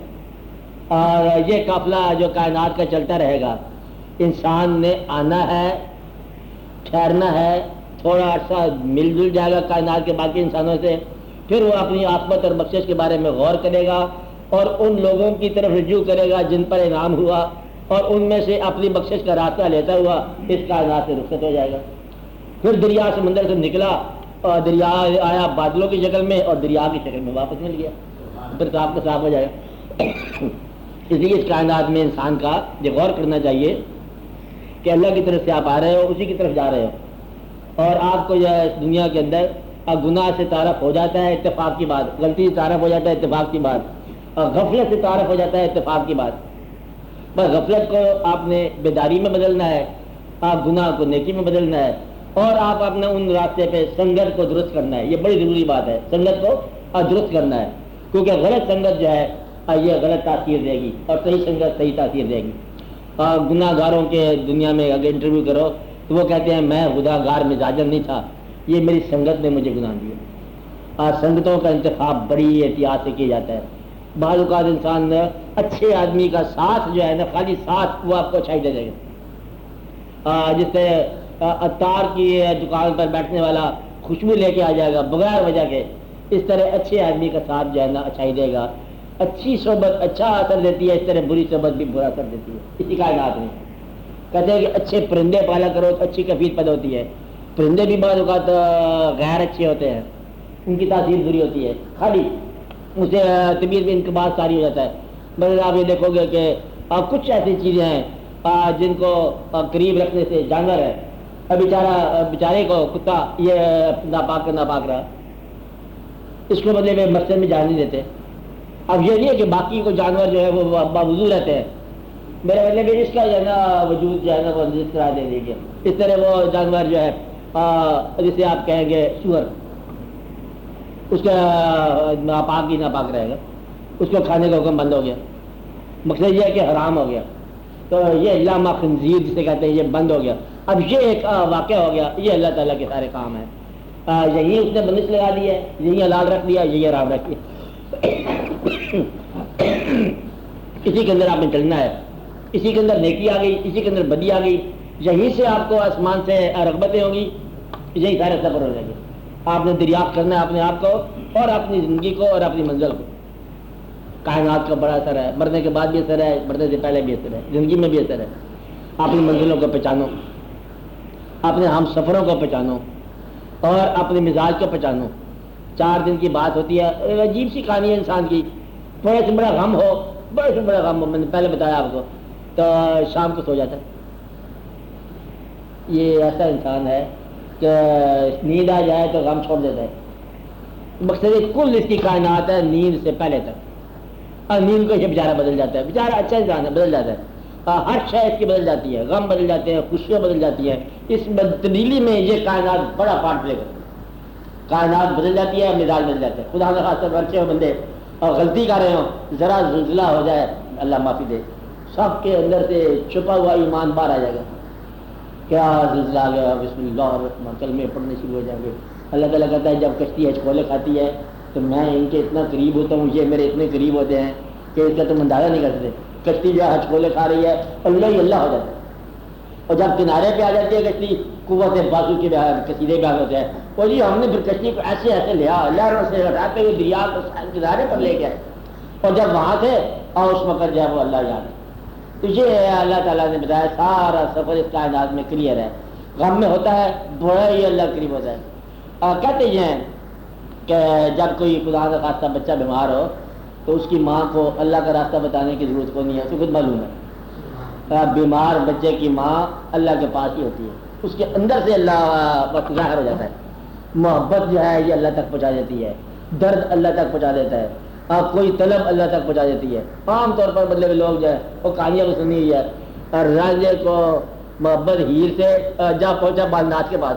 اور یہ قافلہ جو کائنات کا چلتا رہے گا، انسان نے آنا ہے، ٹھہرنا ہے، تھوڑا عرصہ مل جل جائے گا کائنات کے باقی انسانوں سے، پھر وہ اپنی عاقبت اور بخشش کے بارے میں غور کرے گا اور ان لوگوں کی طرف رجوع کرے گا جن پر انعام ہوا، اور ان میں سے اپنی بخشش کا راستہ لیتا ہوا اس کائنات سے رخصت ہو جائے گا۔ پھر دریا سمندر سے نکلا اور دریا آیا بادلوں کی شکل میں اور دریا کی شکل میں واپس مل گیا، پھر صاف کا صاف ہو جائے گا۔ اس لیے اس کائنات میں انسان کا یہ غور کرنا چاہیے کہ اللہ کی طرف سے آپ آ رہے ہو، اسی کی طرف جا رہے ہو، اور آپ کو جو ہے اس دنیا کے اندر گناہ سے تعارف ہو جاتا ہے اتفاق کی بات، غلطی سے تعارف ہو جاتا ہے اتفاق کی بات، اور غفلت سے تعارف ہو جاتا ہے اتفاق کی بات۔ بس غفلت کو آپ نے بیداری میں بدلنا ہے، آپ گناہ کو نیکی میں بدلنا ہے، اور آپ اپنا ان راستے پہ سنگت کو درست کرنا ہے۔ یہ بڑی ضروری بات ہے، سنگت کو درست کرنا ہے، کیونکہ غلط سنگت جو ہے یہ غلط تاثیر دے گی اور صحیح سنگت صحیح تاثیر دے گی۔ گناہ گاروں کے دنیا میں اگر انٹرویو کرو تو وہ کہتے ہیں میں گناہ گار مزاجن نہیں تھا، یہ میری سنگت نے مجھے گناہ دیا۔ سنگتوں کا انتخاب بڑی احتیاط سے کیا جاتا ہے، بعض اوقات انسان اچھے آدمی کا ساتھ جو ہے نا، خالی ساتھ، وہ آپ کو اچھائی دے دے گا. جس طرح عطار کی دکان پر بیٹھنے والا خوشبو لے کے آ جائے گا بغیر وجہ کے، اس طرح اچھے آدمی کا ساتھ جو ہے نا اچھائی دے گا. اچھی صحبت اچھا اثر دیتی ہے، اس طرح بری صحبت بھی برا اثر دیتی ہے. اسی کائنات میں کہتے ہیں کہ اچھے پرندے پالا کرو تو اچھی کفیل پیدا ہوتی ہے. پرندے بھی بعض اوقات غیر اچھے ہوتے ہیں، ان کی تاثیر بری ہوتی ہے، خالی اسے طبیعت میں انقباض ساری ہو جاتا ہے. مگر آپ یہ دیکھو گے کہ کچھ ایسی چیزیں ہیں جن کو قریب رکھنے سے جانور ہے، بیچارے کو کتا یہ ناپاک رہا، اس کو بدلے میں مسجد میں جان نہیں دیتے. اب یہ نہیں ہے کہ باقی کو جانور جو ہے وہ باوضو رہتے ہیں، میرے مطلب اس کا جو ہے نا وجود جو ہے نا وہ نجس قرار دے دیجیے. اس طرح وہ جانور جو ہے جسے آپ کہیں گے سور، اس کا ناپاک ہی ناپاک رہے گا، اس کو کھانے کا حکم بند ہو گیا. مقصد یہ ہے کہ حرام ہو گیا. تو یہ لامہ خنزیر جسے کہتے ہیں یہ بند ہو گیا. اب یہ ایک واقعہ ہو گیا. یہ اللہ تعالیٰ کے سارے کام ہیں. یہی اس نے بندش لگا دی ہے، یہی حلال رکھ دیا، یہی حرام رکھ دیا. اسی کے اندر آپ نے چلنا ہے، اسی کے اندر نیکی آ گئی، اسی کے اندر بدی آ گئی. یہیں سے آپ کو آسمان سے رغبتیں ہوں گی، یہی سارے سفر ہو جائیں گے. آپ نے دریافت کرنا ہے اپنے آپ کو اور اپنی زندگی کو اور اپنی منزل کو. کائنات کا بڑا اثر ہے، مرنے کے بعد بھی اثر ہے، مرنے سے پہلے بھی اثر ہے، زندگی میں بھی اثر ہے. اپنی منزلوں کو پہچانو، اپنے ہم سفروں کو پہچانو اور اپنے مزاج کو پہچانو. 4 دن کی بات ہوتی ہے، عجیب سی کہانی ہے انسان کی. بڑے سے بڑا غم ہو، بڑے سے بڑا غم ہو، میں نے پہلے بتایا آپ کو، تو شام کو سو جاتا ہے. یہ ایسا انسان ہے کہ نیند آ جائے تو غم چھوڑ دیتا ہے. مقصد کل اس کی کائنات ہے نیند سے پہلے تک. اور نیند کو یہ بیچارہ بدل جاتا ہے. بیچارہ اچھا انسان ہے، بدل جاتا ہے. ہر شے اس کی بدل جاتی ہے، غم بدل جاتے ہیں، خوشیاں بدل جاتی ہیں. اس تبدیلی میں یہ کائنات بڑا پارٹ لے گا. کائنات بدل جاتی ہے، مزاج بدل جاتے ہیں. خدا نہ خاصہ بچے ہو بندے اور غلطی کر رہے ہوں، ذرا زلزلہ ہو جائے، اللہ معافی دے، سب کے اندر سے چھپا ہوا ایمان باہر آ جائے گا. کیا زلزلہ آ گیا، بسم اللہ الرحمن، کلمے پڑھنے شروع ہو جائیں گے. اللہ تعالیٰ کہتا ہے جب کشتی ہچکولے کھاتی ہے تو میں ان کے اتنا قریب ہوتا ہوں، یہ میرے اتنے قریب ہوتے ہیں کہ اس کا تم اندازہ نہیں کر سکتے. کشتی جو ہے ہچکولے کھا رہی ہے، اللہ ہی اللہ ہو جاتا ہے. اور جب کنارے پہ آ جاتی ہے کشتی، قوت بازو کے کشیدے بیان ہوتے ہیں، اور جی ہم نے پھر کشتی کو ایسے ایسے لیا، لہروں سے ہٹاتے ہوئے دریا کو کنارے پر لے گئے، اور جب وہاں سے اور اس وقت جو ہے وہ اللہ یاد ہے. تو یہ اللہ تعالیٰ نے بتایا سارا سفر اس کائنات میں کلیئر ہے. غم میں ہوتا ہے بڑا ہی اللہ قریب ہوتا ہے. کہتے ہیں کہ جب کوئی خدا نہ خاصہ بچہ بیمار ہو تو اس کی ماں کو اللہ کا راستہ بتانے کی ضرورت کو نہیں ہے، اس کو خود معلوم ہے. بیمار بچے کی ماں اللہ کے پاس ہی ہوتی ہے، اس کے اندر سے اللہ وقت ظاہر ہو جاتا ہے. محبت جو ہے یہ اللہ تک پہنچا دیتی ہے، درد اللہ تک پہنچا دیتا ہے، کوئی طلب اللہ تک پہنچا دیتی ہے. عام طور پر مطلب لوگ جو ہے وہ کہانیاں کو سنی ہوئی ہے. راجے کو محبت ہیر سے جا پہنچا بالناچ کے پاس.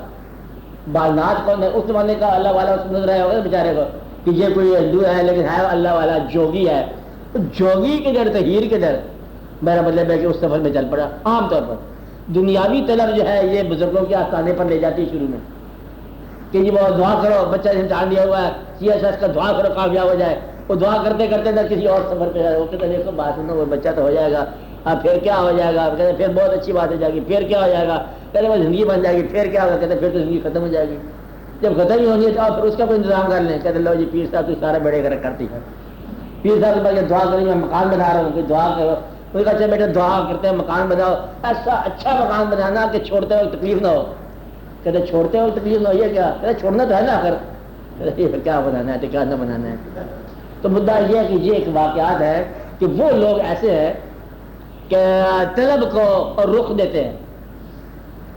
بالناچ کون ہے؟ اس زمانے کا اللہ والا اس نظر آیا ہوگا بیچارے کو کہ یہ کوئی ہندو ہے لیکن ہے اللہ والا جوگی ہے. جوگی کے در ہیر کے در، میرا مطلب ہے کہ اس سفر میں چل پڑا. عام طور پر دنیاوی طلب جو ہے یہ بزرگوں کے آستانے پر لے جاتی ہے شروع میں کہ جی وہ دعا کرو، بچہ امتحان دیا ہوا ہے CSS کا، دعا کرو کامیاب ہو جائے. وہ دعا کرتے کرتے نہ کسی اور سفر پہ وہ کہتے دیکھو بات سنو، وہ بچہ تو ہو جائے گا. پھر کیا ہو جائے گا؟ کہتے پھر بہت اچھی بات ہو جائے گی. پھر کیا ہو جائے گا؟ کہتے وہ زندگی بن جائے گی. پھر کیا ہوگا؟ کہتے پھر تو زندگی ختم ہو جائے گی. جب ختم ہی ہونی ہے تو پھر اس کا کوئی انتظام کر لیں. کہتے لو جی پیر صاحب تو سارا بڑے گھر کرتی ہے، پیر صاحب کے پاس دعا کریں، میں مکان بنا رہا ہوں کہ دعا کرو. کوئی کہتے بیٹا دعا کرتے ہیں مکان بناؤ، ایسا اچھا مکان بنانا کہ چھوڑتے وقت تکلیف نہ ہو. کہتے چھوڑتے وقت تکلیف نہ ہو، یہ کیا؟ کہتے چھوڑنا تو ہے نا آخر. کہتے کیا بنانا ہے، ٹھکانہ بنانا ہے. تو مدعا یہ ہے کہ یہ ایک واقعات ہے کہ وہ لوگ ایسے ہیں کہ طلب کو اور رخ دیتے ہیں.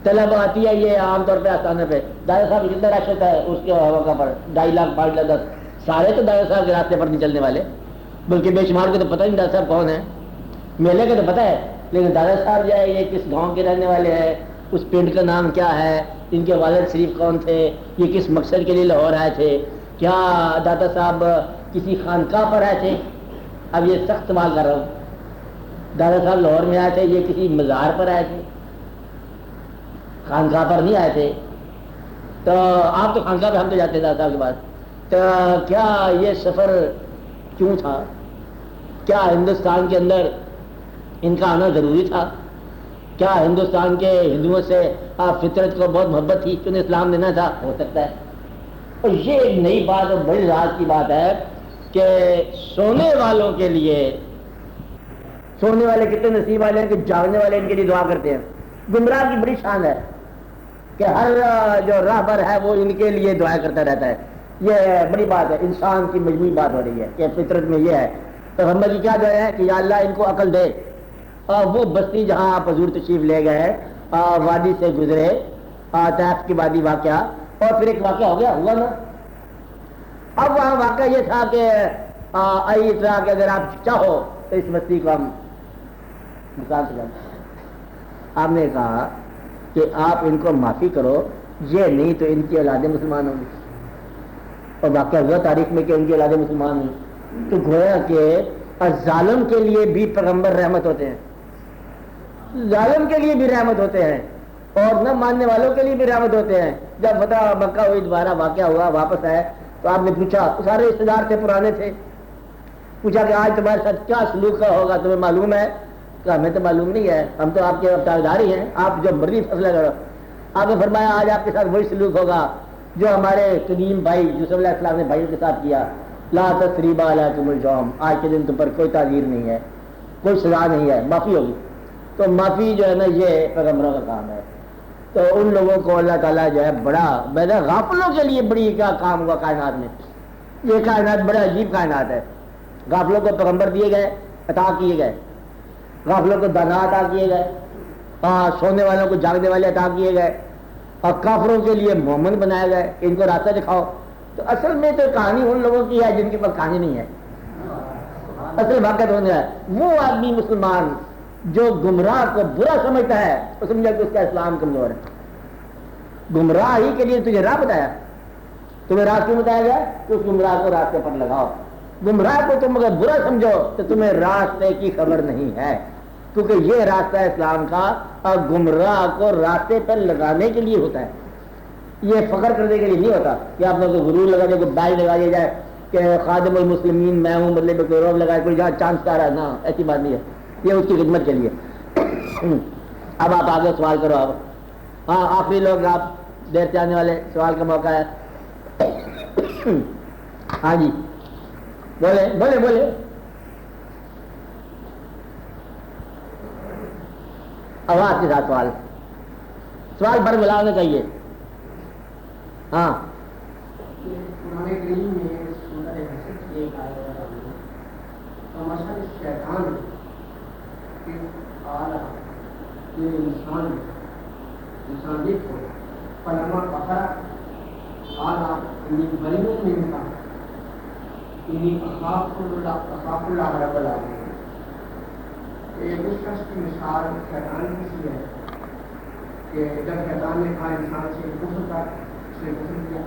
طلب آتی ہے یہ عام طور پہ آسانے پہ. دادا صاحب کتنا رش ہوتا ہے اس کے موقع پر 2.5 لاکھ 5 لاکھ 10. سارے تو دادا صاحب کے راستے پر نہیں چلنے والے، بلکہ بے شمار کو تو پتہ نہیں دادا صاحب کون ہے. میلے کا تو پتہ ہے لیکن دادا صاحب جو ہے یہ کس گاؤں کے رہنے والے ہیں، اس پنڈ کا نام کیا ہے، ان کے والد شریف کون تھے، یہ کس مقصد کے لیے لاہور آئے تھے، کیا دادا صاحب کسی خانقاہ پر آئے تھے. اب یہ سخت سوال کر رہا ہوں. دادا صاحب لاہور میں آئے تھے، یہ کسی مزار پر آئے تھے، خانقاہ پر نہیں آئے تھے. تو آپ تو خانقاہ پہ، ہم تو جاتے ہیں دادا صاحب کے پاس. تو کیا یہ سفر کیوں تھا؟ کیا ہندوستان کے اندر ان کا آنا ضروری تھا؟ کیا ہندوستان کے ہندوؤں سے فطرت کو بہت محبت تھی کہ انہیں اسلام دینا تھا؟ ہو سکتا ہے. اور یہ ایک نئی بات اور بڑی راز کی بات ہے کہ سونے والوں کے لیے، سونے والے کتنے نصیب والے ہیں کہ جاگنے والے ان کے لیے دعا کرتے ہیں. گمراہ کی بڑی شان ہے کہ ہر جو راہبر ہے وہ ان کے لیے دعا کرتا رہتا ہے. یہ بڑی بات ہے، انسان کی مجموعی بات ہو رہی ہے کہ فطرت میں یہ ہے. تو ہم کی کیا دعا ہے کہ یا اللہ ان کو عقل دے. اور وہ بستی جہاں آپ حضور تشریف لے گئے، وادی سے گزرے، طائف کی وادی واقعہ، اور پھر ایک واقعہ ہوا نا. اب وہاں واقعہ یہ تھا کہ اس طرح کہ اگر آپ چاہو تو اس بستی کو ہم مثال سے جانتے. آپ نے کہا کہ آپ ان کو معافی کرو، یہ نہیں تو ان کی اولادیں مسلمان ہوں گی. اور واقعہ ہوا تاریخ میں کہ ان کی اولادیں مسلمان ہوئی. تو گویا کہ ظالم کے لیے بھی پیغمبر رحمت ہوتے ہیں، ظالم کے لیے بھی رحمت ہوتے ہیں، اور نہ ماننے والوں کے لیے بھی رحمت ہوتے ہیں. جب فتح مکہ ہوئی، دوبارہ واقعہ ہوا، واپس آئے تو آپ نے پوچھا، سارے رشتے دار تھے، پرانے تھے، پوچھا کہ آج تمہارے ساتھ کیا سلوک کا ہوگا، تمہیں معلوم ہے؟ کہ ہمیں تو معلوم نہیں ہے، ہم تو آپ کے تابعدار ہی ہیں، آپ جو مرضی فیصلہ کرو. آپ نے فرمایا آج آپ کے ساتھ وہی سلوک ہوگا جو ہمارے قدیم بھائی یوسف علیہ السلام نے بھائیوں کے ساتھ کیا. لا تثریب علیکم اليوم، آج کے دن تم پر کوئی تعذیر نہیں ہے، کوئی سزا نہیں ہے، معافی ہوگی. تو معافی جو ہے نا یہ پیغمبروں کا کام ہے. تو ان لوگوں کو اللہ تعالیٰ جو ہے بڑا غافلوں کے لیے بڑی کیا کام ہوا کائنات میں. یہ کائنات بڑا عجیب کائنات ہے. غافلوں کو پیغمبر دیے گئے، عطا کیے گئے، غافلوں کو دانا عطا کیے گئے، سونے والوں کو جاگنے والے عطا کیے گئے، اور کافروں کے لیے مومن بنائے گئے کہ ان کو راستہ دکھاؤ. تو اصل میں تو کہانی ان لوگوں کی ہے جن کے پاس کہانی نہیں ہے. اصل واقعہ ہونے ہے وہ آدمی مسلمان جو گمراہ کو برا سمجھتا ہے، تو سمجھا کہ اس کا اسلام کمزور ہے. گمراہ ہی کے لیے تجھے راہ بتایا، تمہیں راہ کیوں بتایا گیا کہ اس گمراہ کو راستے پر لگاؤ. گمراہ کو تم اگر برا سمجھو تو تمہیں راستے کی خبر نہیں ہے، کیونکہ یہ راستہ اسلام کا اور گمراہ کو راستے پر لگانے کے لیے ہوتا ہے. یہ فخر کرنے کے لیے نہیں ہوتا کہ آپ لوگوں کو غرور لگا دے، کوئی بائی لگا دیا جائے کہ خادم المسلمین میں ہوں، مطلب کوئی روب لگائے، کوئی جہاں چانس کر رہا ہے. نہ، ایسی بات نہیں ہے، یہ اس کی خدمت کے لیے. اب آپ آگے سوال کرو. آپ ہاں آخری لوگ، آپ دیر سے آنے والے، سوال کا موقع ہے. ہاں جی بولے بولے بولے. آواز کے ساتھ سوال بھر ملا ہونا چاہیے. ہاں اس شخص کی مثال شیطان کی سی ہے کہ جب شیطان نے کہا انسان سے کفر کر، اس نے کفر کیا.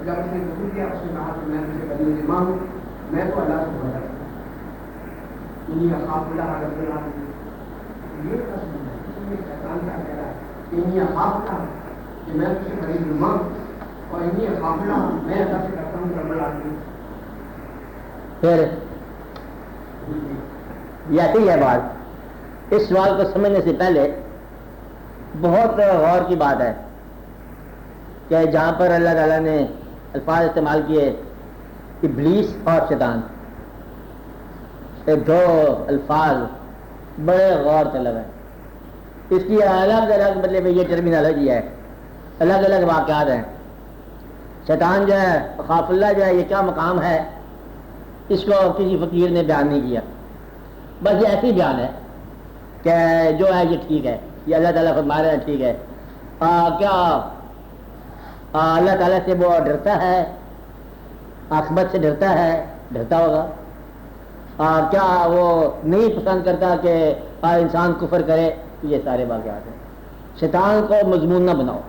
جب اس نے کفر کیا، اس نے کہا کہ میں تجھے بدلے ذمہ ہوں، میں تو اللہ سے بڑا ہوں. انہیں اخاف اللہ رب العالمین، یہ قسم ہے. اس میں شیطان کیا کہہ رہا ہے کہ انہیں اخاف اللہ کہ میں تجھے بڑی ذمہ ہوں، اور انہیں اخاف اللہ میں اللہ سے کرتا ہوں رب العالمین. پھر یہ ہے بات. اس سوال کو سمجھنے سے پہلے بہت غور کی بات ہے کہ جہاں پر اللہ تعالیٰ نے الفاظ استعمال کیے ابلیس اور شیطان، یہ دو الفاظ بڑے غور طلب ہیں. اس کی الگ الگ مطلب یہ ٹرمینالوجی ہے، الگ الگ واقعات ہیں. شیطان جو ہے، خاف اللہ جو ہے، یہ کیا مقام ہے، اس کو کسی فقیر نے بیان نہیں کیا. بس یہ ایسے ہی بیان ہے کہ جو ہے یہ ٹھیک ہے، یہ اللہ تعالیٰ فرما رہے ہیں ٹھیک ہے. کیا اللہ تعالیٰ سے وہ ڈرتا ہے، عاقبت سے ڈرتا ہے، ڈرتا ہوگا. کیا وہ نہیں پسند کرتا کہ انسان کفر کرے. یہ سارے واقعات ہیں. شیطان کو مضمون نہ بناؤ،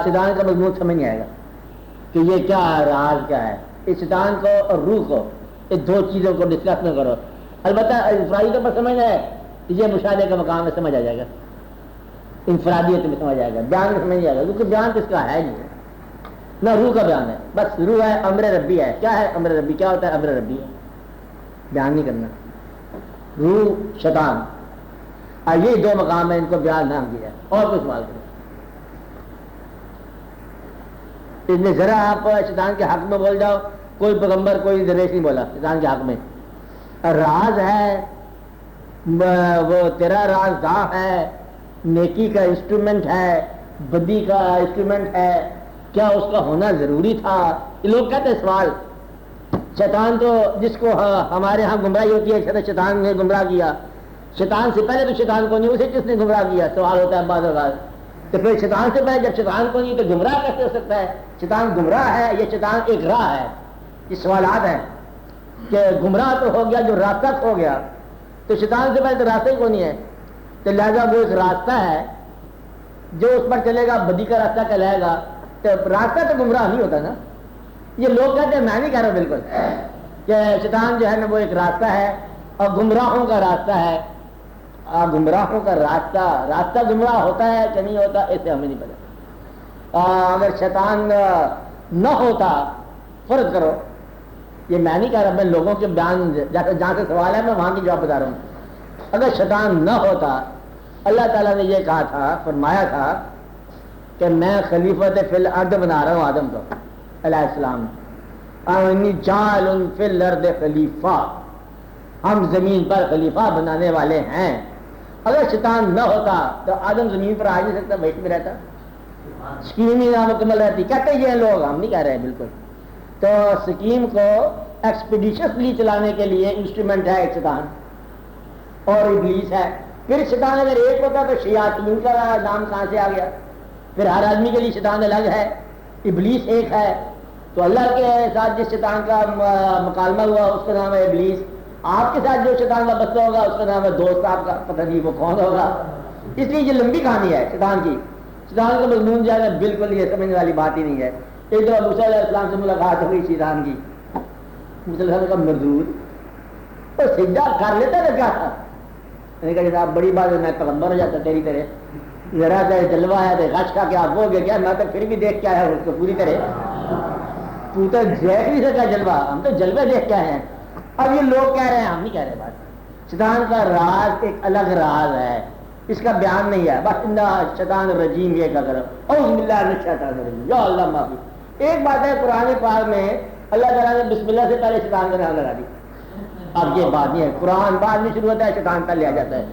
شیطان کا مضمون سمجھ نہیں آئے گا کہ یہ کیا راز کیا ہے. اس شیطان کو اور روح کو، اس دو چیزوں کو ڈسکس نہ کرو. البتہ انفرادی طور پر سمجھنا ہے، یہ مشاہدے کا مقام ہے، سمجھ آ جائے گا. انفرادیت میں سمجھ آئے گا، بیان میں سمجھ نہیں آئے گا، کیونکہ بیان کس کا ہے نہیں ہے، نہ روح کا بیان ہے. بس روح ہے، امر ربی ہے. کیا ہے امر ربی؟ کیا ہوتا ہے امر ربی ہے؟ بیان نہیں کرنا، روح شیطان، اور یہ دو مقام ہیں ان کو بیان نہ کیا اور کوئی سوال کریں۔ اس میں ذرا آپ شیطان کے حق میں بول جاؤ، کوئی پیغمبر کوئی درویش نہیں بولا شیطان کے حق میں۔ راز ہے وہ تیرا راز داں ہے، نیکی کا انسٹرومنٹ ہے، بدی کا انسٹرومنٹ ہے، کیا اس کا ہونا ضروری تھا؟ یہ لوگ کہتے ہیں سوال، شیطان تو جس کو ہمارے ہاں گمراہی ہوتی ہے شیطان نے گمراہ کیا، شیطان سے پہلے تو شیطان کو نہیں، اسے کس نے گمراہ کیا؟ سوال ہوتا ہے بعض اوقات۔ تو پھر شیطان سے پہلے جب شیطان کو نہیں تو گمراہ کیسے ہو سکتا ہے؟ شیطان گمراہ ہے یا شیطان ایک راہ ہے؟ یہ سوالات ہیں کہ گمراہ تو ہو گیا جو راستہ ہو گیا، تو شیطان سے پہلے تو راستہ ہی کو نہیں ہے، تو لہذا وہ ایک راستہ ہے جو اس پر چلے گا بدی کا راستہ کہلائے گا، تو راستہ تو گمراہ نہیں ہوتا نا۔ یہ لوگ کہتے ہیں، میں نہیں کہہ رہا بالکل کہ شیطان جو ہے نا وہ ایک راستہ ہے اور گمراہوں کا راستہ ہے۔ گمراہوں کا راستہ گمراہ ہوتا ہے کہ نہیں ہوتا اسے ہمیں نہیں پتا۔ اگر شیطان نہ ہوتا، فرض کرو، یہ میں نہیں کہہ رہا، میں لوگوں کے بیان جہاں سے سوال ہے میں وہاں کی جواب بتا رہا ہوں۔ اگر شیطان نہ ہوتا، اللہ تعالیٰ نے یہ کہا تھا، فرمایا تھا کہ میں خلیفۃ فی الارض بنا رہا ہوں آدم کو علیہ السلام، انی جاعل فی الارض خلیفہ، ہم زمین پر خلیفہ بنانے والے ہیں۔ اگر شیطان نہ ہوتا تو آدم زمین پر آ نہیں سکتا، بیٹھ میں رہتا، سکیم ہی نامکمل رہتی۔ کہتے یہ لوگ، ہم نہیں کہہ رہے بالکل۔ تو سکیم کو ایکسپیڈیشسلی چلانے کے لیے انسٹرومنٹ ہے ایک شیطان اور ابلیس ہے۔ پھر شیطان اگر ایک ہوتا تو شیاطین کا نام کہاں سے آ گیا؟ پھر ہر آدمی کے لیے شیطان الگ ہے، ابلیس ایک ہے، تو اللہ کے ساتھ جس شیطان کا مکالمہ ہوا اس کا نام ہے ابلیس، آپ کے ساتھ جو شیطان کا بچہ ہوگا اس کا نام ہے دوست آپ کا، پتہ نہیں وہ کون ہوگا۔ اس لیے یہ لمبی کہانی ہے شیطان کی، شیطان کا مضمون جو ہے بالکل یہ سمجھنے والی بات ہی نہیں ہے۔ ایک دفعہ موسیٰ علیہ السلام سے ملاقات ہوئی شیطان کی، موسیٰ علیہ السلام کا مردود اور سجدہ کر لیتا ہے کیا تھا؟ میں نے کہا جناب بڑی بات ہے، میں پیغمبر ہو جاتا تیری طرح، ذرا سا جلوہ ہے تو غش کھا کے آپ ہو گیا کیا؟ میں تو پھر بھی دیکھ کے آیا ہوں اس کو پوری طرح، تو دیکھ نہیں سکا جلوہ، ہم تو جلوے دیکھ کے آئے ہیں۔ اب یہ لوگ کہہ رہے ہیں، ہم نہیں کہہ رہے بات۔ شیطان کا راز ایک الگ راز ہے، اس کا بیان نہیں ہے، بس انا شیطان الرجیم یہ کہا کرو، اعوذ باللہ من الشیطان الرجیم، یا اللہ معافی۔ ایک بات ہے قرآن پاک میں اللہ تعالیٰ نے بسم اللہ سے پہلے شیطان کا نام لگا دی، اب یہ بات نہیں ہے، قرآن بعد میں شروع ہوتا ہے شیطان پہلے آ جاتا ہے۔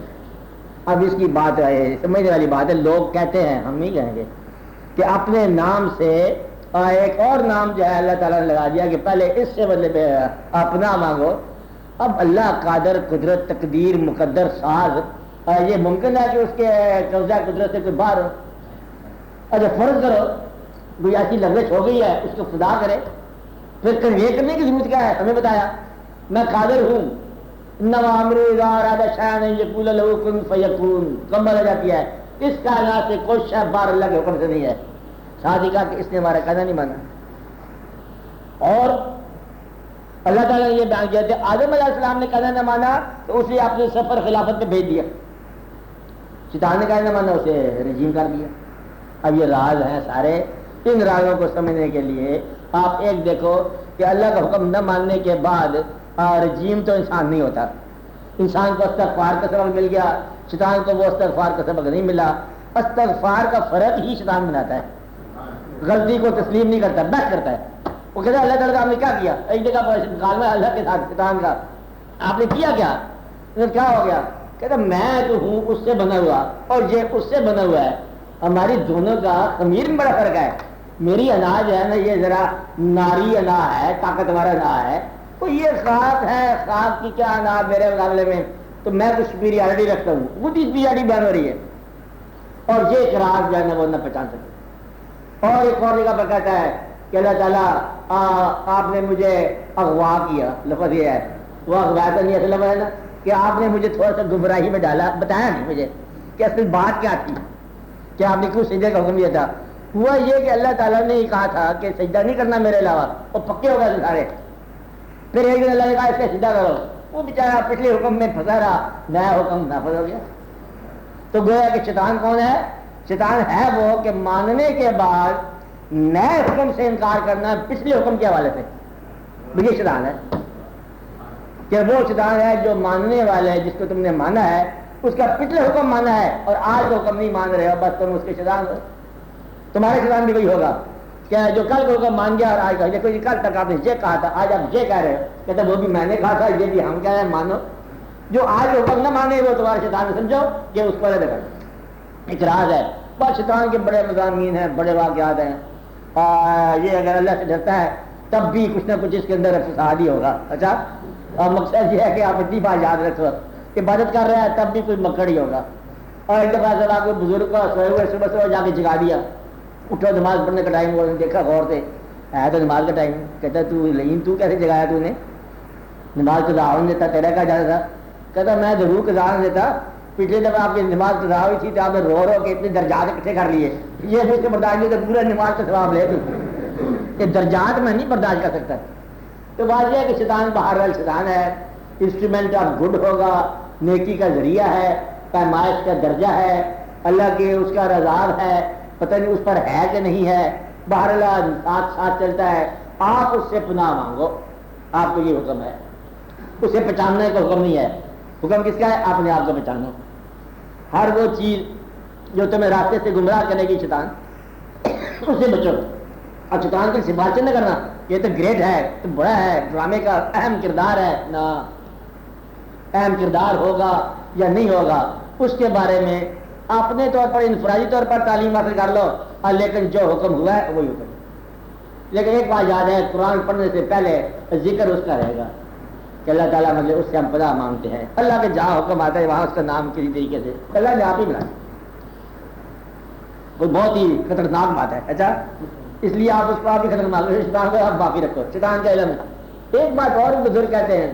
اب اس کی بات ہے سمجھنے والی بات ہے، لوگ کہتے ہیں، ہم نہیں کہیں گے، کہ اپنے نام سے ایک اور نام جو ہے اللہ تعالیٰ نے لگا دیا کہ پہلے اس سے مطلب اپنا مانگو۔ اب اللہ قادر، قدرت، تقدیر، مقدر، ساز، یہ ممکن ہے کہ اس کے قبضہ قدرت سے کوئی باہر ہو؟ اچھا فرض کرو کوئی ایسی لغزش ہو گئی ہے، اس کو خدا کرے، پھر کنوے کرنے کی ضرورت کیا ہے؟ ہمیں بتایا میں قادر ہوں، انما امرؤ اذا اراد شیئا ان یقول له کن فیکون، کمل ہو جاتی ہے۔ اس کائنات سے کوئی شے باہر اللہ کے حکم سے نہیں ہے۔ ساتھ ہی کہا کہ اس نے ہمارا کہنا نہیں مانا، اور اللہ تعالیٰ نے یہ بیان کیا تھا آدم علیہ السلام نے کہنا نہ مانا تو اسے اپنے سفر خلافت پہ بھیج دیا، شیطان نے کہنا نہ مانا اسے رجیم کر دیا۔ اب یہ راز ہیں سارے، ان رازوں کو سمجھنے کے لیے آپ ایک دیکھو کہ اللہ کا حکم نہ ماننے کے بعد رجیم تو انسان نہیں ہوتا، انسان کو استغفار کا سبق مل گیا، شیطان کو وہ استغفار کا سبق نہیں ملا۔ استغفار کا فرق ہی شیطان بناتا ہے، غلطی کو تسلیم نہیں کرتا، بحث کرتا ہے۔ وہ کہتا ہے اللہ تعالیٰ آپ نے کیا کیا؟ ایک جگہ پر مکالمہ اللہ کے ساتھ شیطان کا، آپ نے کیا کیا؟ کیا ہو گیا؟ کہتا میں تو ہوں اس سے بنا ہوا اور یہ اس سے بنا ہوا ہے، ہماری دونوں کا خمیر میں بڑا فرق ہے۔ میری اناج ہے نا یہ ذرا ناری انا ہے، طاقتور انا ہے، تو یہ خاک ہے، خاک کی کیا انا میرے مقابلے میں، تو میں کچھ سپیریارٹی رکھتا ہوں، وہ سپیریارٹی بن ہو رہی ہے، اور یہ اقرار جو ہے نا وہ نہ پہچان سکتے۔ اور ایک اور جگہ پر کہتا ہے کہ اللہ تعالیٰ آپ نے مجھے اغوا کیا، لفظ یہ ہے، وہ اغوا تو نہیں اصل لفظ ہے نا، کہ آپ نے مجھے تھوڑا سا گمراہی میں ڈالا، بتایا نہیں مجھے کہ اصل بات کیا تھی، کہ آپ نے کیوں سجدے کا حکم دیا تھا۔ ہوا یہ کہ اللہ تعالیٰ نے یہ کہا تھا کہ سجدہ نہیں کرنا میرے علاوہ، وہ پکے ہو گئے سارے۔ پھر ایک دن اللہ نے کہا اس سے سجدہ کرو، وہ بیچارہ پچھلے حکم میں پھنسا رہا، نیا حکم نافذ ہو گیا۔ تو گویا کہ شیطان کون ہے؟ شیطان ہے وہ کہ ماننے کے بعد نئے حکم سے انکار کرنا پچھلے حکم کے حوالے سے، یہ شیطان ہے۔ کہ وہ شیطان ہے جو ماننے والا ہے، جس کو تم نے مانا ہے اس کا پچھلے حکم مانا ہے اور آج کا حکم نہیں مان رہے ہو، بس تم اس کے شیطان ہو. تمہارے شیطان بھی وہی ہوگا کہ جو کل کو حکم مان گیا اور آج کا، دیکھو یہ کل تک آپ نے یہ کہا تھا، آج آپ یہ کہہ رہے ہو، کہتے وہ بھی میں نے کہا تھا، یہ بھی ہم کہہ رہے ہیں مانو. جو آج حکم نہ مانے وہ تمہارے شیطان سمجھو کہ اس پر اعتراض ہے. بس شیطان کے بڑے مضامین ہیں، بڑے واقعات ہیں. یہ اگر اللہ سے ڈرتا ہے تب بھی کچھ نہ کچھ اس کے اندر فساد ہی ہوگا. اچھا، اور مقصد یہ ہے کہ آپ اتنی بات یاد رکھو، عبادت کر رہا ہے تب بھی کوئی مکڑ ہی ہوگا. اور ایک دفعہ ذرا کوئی بزرگ کا سوئے ہوئے صبح صبح جا کے جگا دیا، اٹھو نماز پڑھنے کا ٹائم ہوا، دیکھا غور سے ہے تو نماز کا ٹائم. کہتا تو لین تو کیسے جگایا تو نے؟ نماز قضا نہیں دیتا، تیرا کیا جاتا تھا؟ کہتا میں ضرور قضا نہیں دیتا، پچھلے دفعہ آپ کی نماز قضا ہوئی تھی تو آپ نے رو رو کے اتنے درجات اکٹھے کر لیے، یہ بھی سے برداشت نہیں تو پورا نماز کا ثواب لے تو یہ درجات میں نہیں برداشت کر سکتا. تو بات یہ ہے کہ شیطان بہرحال شیطان ہے، انسٹرومنٹ آف گڈ ہوگا، نیکی کا ذریعہ ہے، پیمائش کا درجہ ہے، اللہ کے اس کا رضاب ہے، پتہ نہیں اس پر ہے کہ نہیں ہے، بہرحال ساتھ ساتھ چلتا ہے. آپ اس سے پناہ مانگو، آپ کو یہ حکم ہے، اسے پہچاننے کا حکم نہیں ہے. حکم کس کا ہے؟ اپنے آپ کو پہچانو. ہر وہ چیز جو تمہیں راستے سے گمراہ کرے گی شیطان، اس سے بچو. اور شیطان کی سفارش نہ کرنا یہ تو گریٹ ہے، تو بڑا ہے، ڈرامے کا اہم کردار ہے. نہ اہم کردار ہوگا یا نہیں ہوگا اس کے بارے میں اپنے طور پر انفرادی طور پر تعلیم حاصل کر لو، لیکن جو حکم ہوا ہے وہی حکم. لیکن ایک بات یاد ہے، قرآن پڑھنے سے پہلے ذکر اس کا رہے گا کہ اللہ تعالیٰ مطلب اس سے ہم پناہ مانگتے ہیں. اللہ کے جہاں حکم آتا ہے وہاں اس کا نام کسی طریقے سے اللہ نے آپ ہی بنایا. کوئی بہت ہی خطرناک بات ہے. اچھا، اس لیے آپ اس کو آپ بھی خطرناک رکھو، شیطان کو آپ باقی رکھو، شیطان کا علم ہے. ایک بات اور بزرگ کہتے ہیں،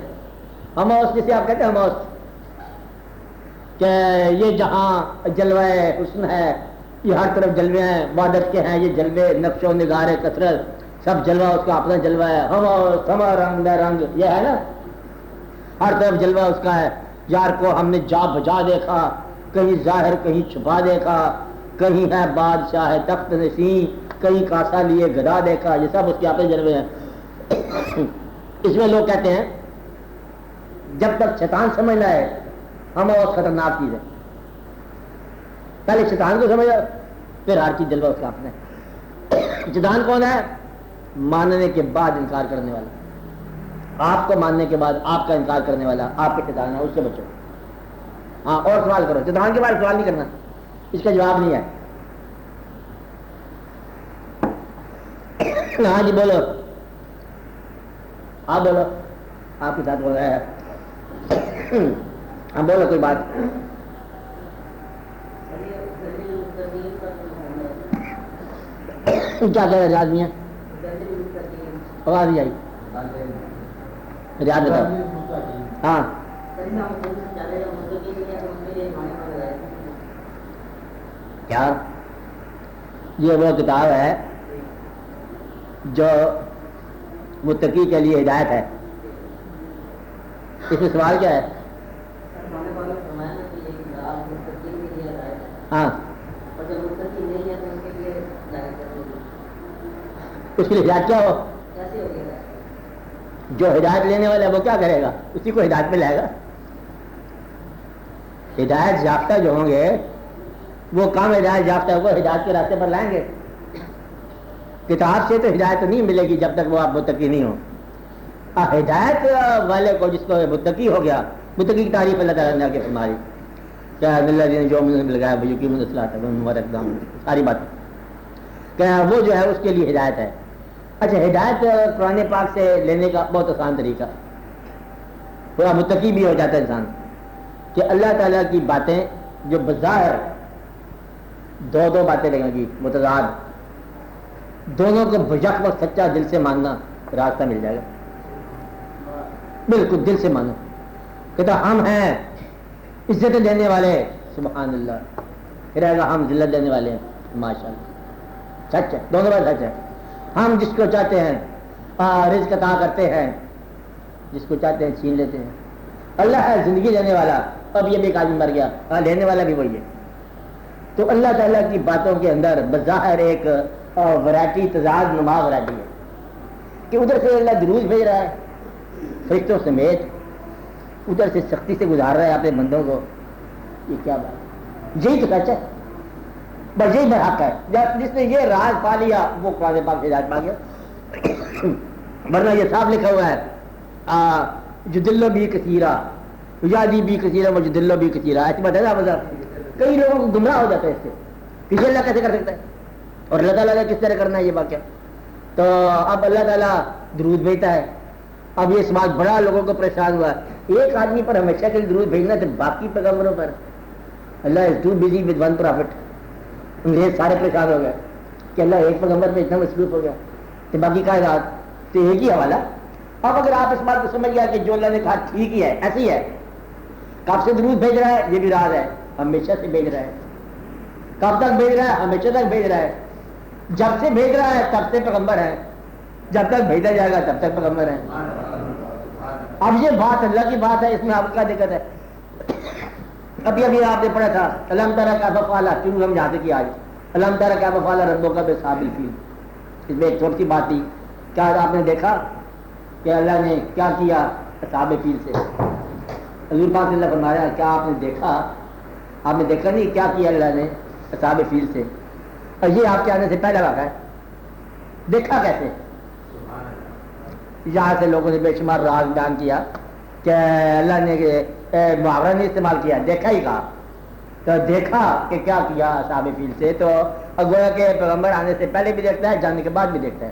ہموس جسے آپ کہتے ہیں ہموس، کہ یہ جہاں جلوہ حسن ہے، یہ ہر طرف جلوے ہیں، وحدت کے ہیں یہ جلوے، نقش و نگار کثرت، سب جلوہ اس کا اپنا جلوہ ہے. ہموس ہما رنگ بے رنگ، یہ ہے نا، ہر طرف جلوہ اس کا ہے. یار کو ہم نے جا بجا دیکھا، کہیں ظاہر کہیں چھپا دیکھا، کہیں ہے بادشاہ ہے تخت نشین، کہیں کاسا لیے گدا دیکھا، یہ سب اس کے اپنے جلوے ہیں. اس میں لوگ کہتے ہیں جب تک شیطان سمجھنا ہے ہم بہت خطرناک چیز ہے. پہلے شیطان کو سمجھو، پھر ہر چیز جلوہ اس کا اپنا ہے. شیطان کون ہے؟ ماننے کے بعد انکار کرنے والا، آپ کو ماننے کے بعد آپ کا انکار کرنے والا آپ کے شیطان ہے، اس سے بچو. ہاں، اور سوال کرو، شیطان کے بارے سوال نہیں کرنا، اس کا جواب نہیں ہے. ہاں جی بولو، آپ بولو، آپ کے ساتھ بول رہے ہیں. ہاں بولو کوئی بات. کیا کہہ رہے آدمی ہیں؟ آواز نہیں آئی. یاد بتاؤ. ہاں کیا یہ وہ کتاب ہے جو متقی کے لیے ہدایت ہے؟ اس میں سوال کیا ہے؟ ہاں، اس کے لیے ہدایت کیا ہو؟ جو ہدایت لینے والا ہے وہ کیا کرے گا؟ اسی کو ہدایت میں لائے گا. ہدایت یافتہ جو ہوں گے وہ کام ہدایت یافتہ کو ہدایت کے راستے پر لائیں گے. کتاب سے تو ہدایت نہیں ملے گی جب تک وہ آپ متقی نہیں ہو. ہدایت والے کو جس کو متقی ہو گیا، متقی کی تعریف اللہ تعالیٰ نے آگے فرمائی، کیا اللہ جو لگایا بھائی کی مسئلہ ساری بات کہ وہ جو ہے اس کے لیے ہدایت ہے. اچھا، ہدایت قرآن پاک سے لینے کا بہت آسان طریقہ، پورا متقی بھی ہو جاتا ہے انسان، کہ اللہ تعالیٰ کی باتیں جو بظاہر دو باتیں لگیں گی متضاد، دونوں کو بجک وقت سچا دل سے ماننا، راستہ مل جائے گا. بالکل دل سے مانو، کہتا ہم ہیں عزت دینے والے، سبحان اللہ، پھر آئے گا ہم ذلت دینے والے ہیں، ماشاء اللہ، سچ ہے، دونوں بات سچ ہے. ہم جس کو چاہتے ہیں رزق عطا کرتے ہیں، جس کو چاہتے ہیں چھین لیتے ہیں. اللہ ہے زندگی دینے والا، اب یہ بھی ایک آدمی مر گیا، لینے والا بھی وہی ہے. تو اللہ تعالیٰ کی باتوں کے اندر بظاہر ایک ورائٹی، تضاد نما ورائٹی ہے، کہ ادھر سے اللہ دروز بھیج رہا ہے فرشتوں سمیت، ادھر سے سختی سے گزار رہا ہے اپنے بندوں کو. یہ کیا بات, یہی تو سچ ہے, بس یہی برحق ہے. جس نے یہ راز پا لیا وہ قرآن پاک سے ہدایت پا گیا. ورنہ یہ صاف لکھا ہوا ہے جدلو بھی کثیرہ یادی بھی کثیرہ و جدلو بھی کثیرہ. ایسی بات ہے نا, مطلب کئی لوگوں کو گمراہ ہو جاتا ہے اس سے کہ یہ اللہ کیسے کر سکتا ہے اور اللہ تعالیٰ نے کس طرح کرنا ہے یہ واقعہ. تو اب اللہ تعالیٰ درود بھیجتا ہے. اب یہ سماج بڑا لوگوں کو پریشان ہوا ہے. ایک آدمی پر ہمیشہ کے درود بھیجنا تھا, باقی پیغمبروں پر اللہ is too busy with one prophet. انگریز سارے پریشان ہو گئے کہ اللہ ایک پیغمبر پہ اتنا مصروف ہو گیا کہ باقی کائنات تو ایک ہی حوالہ. اب اگر آپ اس بات کو سمجھ گیا کہ جو اللہ نے کہا ٹھیک ہی ہے, ایسے ہی ہے, کب سے درود بھیج رہا ہے یہ بھی راز ہے, ہمیشہ سے بھیج رہا ہے. کب تک بھیج رہا ہے, ہمیشہ تک بھیج رہا ہے. جب سے بھیج رہا ہے تب سے پیغمبر ہے, جب تک بھیجا جائے گا تب تک پیغمبر ہے. اب یہ بات اللہ کی بات ہے, اس میں آپ کا دقت ہے. ابھی آپ نے پڑھا تھا الم تری کیف فعل, کیوں ہم یہاں سے کیا آج الم تری کیف فعل ربک باصحاب الفیل. اس میں ایک چھوٹی سی بات تھی, کیا آپ نے دیکھا کہ اللہ نے کیا کیا اصحاب فیل سے؟ حضور پاک نے اللہ فرمایا کیا آپ نے دیکھا نہیں کیا کیا اللہ نے اصحاب فیل سے؟ اور یہ آپ کے آنے سے پہلا واقعہ ہے. دیکھا کیسے؟ یہاں سے لوگوں نے بے شمار راز بیان کیا کہ اللہ نے محاورہ نہیں استعمال کیا, دیکھا ہی کہا. تو دیکھا کہ کیا کیا اصحاب فیل سے, تو گویا کہ پیغمبر آنے سے پہلے بھی دیکھتا ہے, جانے کے بعد بھی دیکھتا ہے.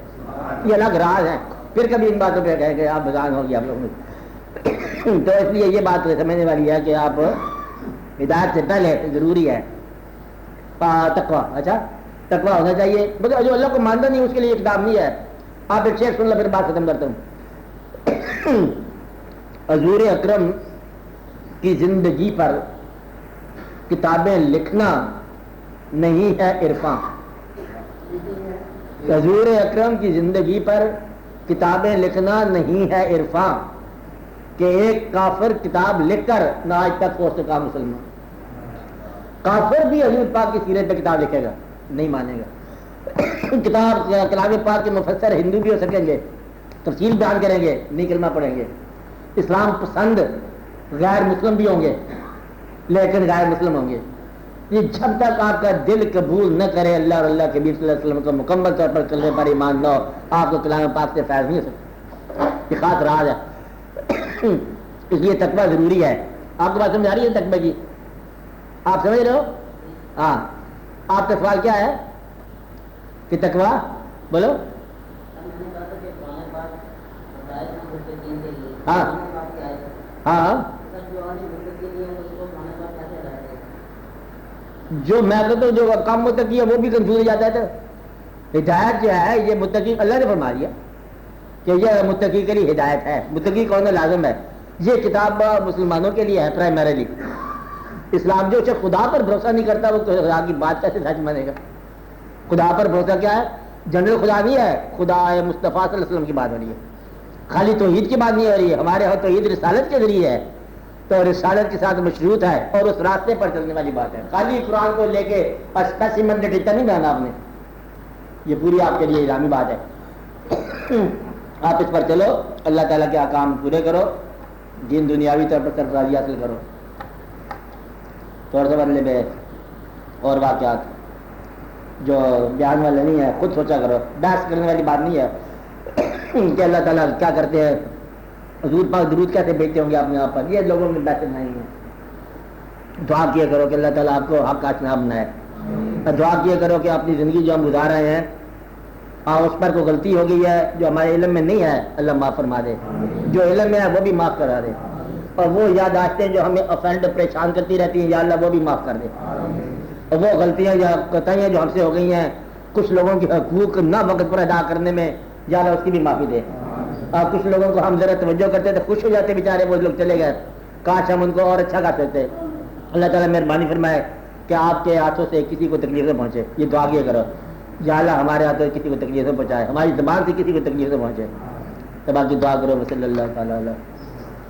یہ الگ راز ہے, پھر کبھی ان باتوں پہ کہے کہ آپ بزان ہو گیا آپ لوگوں. تو اس لیے یہ بات سمجھنے والی ہے کہ آپ ہدایت سے پہلے ضروری ہے تقویٰ. اچھا تقویٰ ہونا چاہیے. جو اللہ کو مانتا نہیں اس کے لیے کتاب نہیں ہے. آپ ایک شیخ سن لو پھر بات ختم کرتا ہوں. حضور اکرم کی زندگی پر کتابیں لکھنا نہیں ہے عرفان. حضور اکرم کی زندگی پر کتابیں لکھنا نہیں ہے عرفان کہ ایک کافر کتاب لکھ کر نہ آج تک ہو سکا مسلمان. کافر بھی حضور پاک کی سیرت پہ کتاب لکھے گا, نہیں مانے گا. کتاب کلام پاک کے مفسر ہندو بھی ہو سکیں گے, تفصیل بیان کریں گے, نہیں کلمہ پڑھیں گے. اسلام پسند غیر مسلم بھی ہوں گے لیکن غیر مسلم ہوں گے. یہ جب تک آپ کا دل قبول نہ کرے اللہ اور اللہ کے نبی صلی اللہ علیہ وسلم کو مکمل طور پر چلنے پر ایمان نہ ہو, آپ کو کلام پاک سے فیض نہیں ہو سکتا. یہ خاص راز ہے. اس لیے تقویٰ ضروری ہے. آپ کو بات سمجھ آ رہی ہے تقویٰ کی؟ آپ سمجھ رہے ہو؟ ہاں. آپ کا سوال کیا ہے کہ تقویٰ بولو. ہاں ہاں جو میں کہتا ہوں جو کام متقی ہے وہ بھی کنفیوز ہو جاتا ہے. تو ہدایت جو ہے یہ متقی اللہ نے فرما دیا کہ یہ متقی کے لیے ہدایت ہے. متقی کون ہے؟ لازم ہے. یہ کتاب مسلمانوں کے لیے ہے پرائمریلی. اسلام جو خدا پر بھروسہ نہیں کرتا وہ خدا کی بات کیسے سچ مانے گا؟ خدا پر بھروسہ کیا ہے؟ جنرل خدا نہیں ہے, خدا مصطفیٰ صلی اللہ علیہ وسلم کی بات ہو رہی ہے. خالی توحید کی بات نہیں ہو رہی ہے. ہمارے یہاں توحید رسالت کے ذریعے ہے, تو رسالت کے ساتھ مشروط ہے اور اس راستے پر چلنے والی بات ہے. خالی قرآن کو لے کے اسپیسیمن ڈیٹا نہیں بنانا آپ نے. یہ پوری آپ کے لیے الہامی بات ہے. آپ اس پر چلو, اللہ تعالیٰ کے احکام پورے کرو, دین دنیاوی طور پر سرفرازی حاصل کرو. تھوڑا سا بدلے میں اور واقعات جو بیان والے نہیں ہے خود سوچا کرو. بحث کرنے والی بات نہیں ہے کہ اللہ تعالیٰ کیا کرتے ہیں, حضور پاک درود کیسے بھیجتے ہوں گے اپنے آپ پر. یہ لوگوں نے بحث نہیں ہے. دعا کیا کرو کہ اللہ تعالیٰ آپ کو حق کا آشنا بنائے. دعا کیا کرو کہ اپنی زندگی جو ہم گزار رہے ہیں اس پر کوئی غلطی ہو گئی ہے جو ہمارے علم میں نہیں ہے, اللہ معاف فرما دے. جو علم میں ہے وہ بھی معاف کرا دے. اور وہ یاداشتیں جو ہمیں افینڈ پریشان کرتی رہتی ہیں یا اللہ وہ بھی معاف کر دے. اور وہ غلطیاں یا کوتاہیاں جو ہم سے ہو گئی ہیں کچھ لوگوں کے حقوق نہ وقت پر ادا کرنے میں, یا اللہ اس کی بھی معافی دے. اور کچھ لوگوں کو ہم ذرا توجہ کرتے تو خوش ہو جاتے بیچارے, وہ لوگ چلے گئے, کاش ہم ان کو اور اچھا کر سکتے. اللہ تعالیٰ مہربانی فرمائے کہ آپ کے ہاتھوں سے کسی کو تکلیف نہ پہنچے. یہ دعا کیا کرو, یا اللہ ہمارے ہاتھوں سے کسی کو تکلیف نہ پہنچائے, ہماری زبان سے کسی کو تکلیف نہ پہنچے. تو باقی دعا کرو. صلی اللہ تعالیٰ علیہ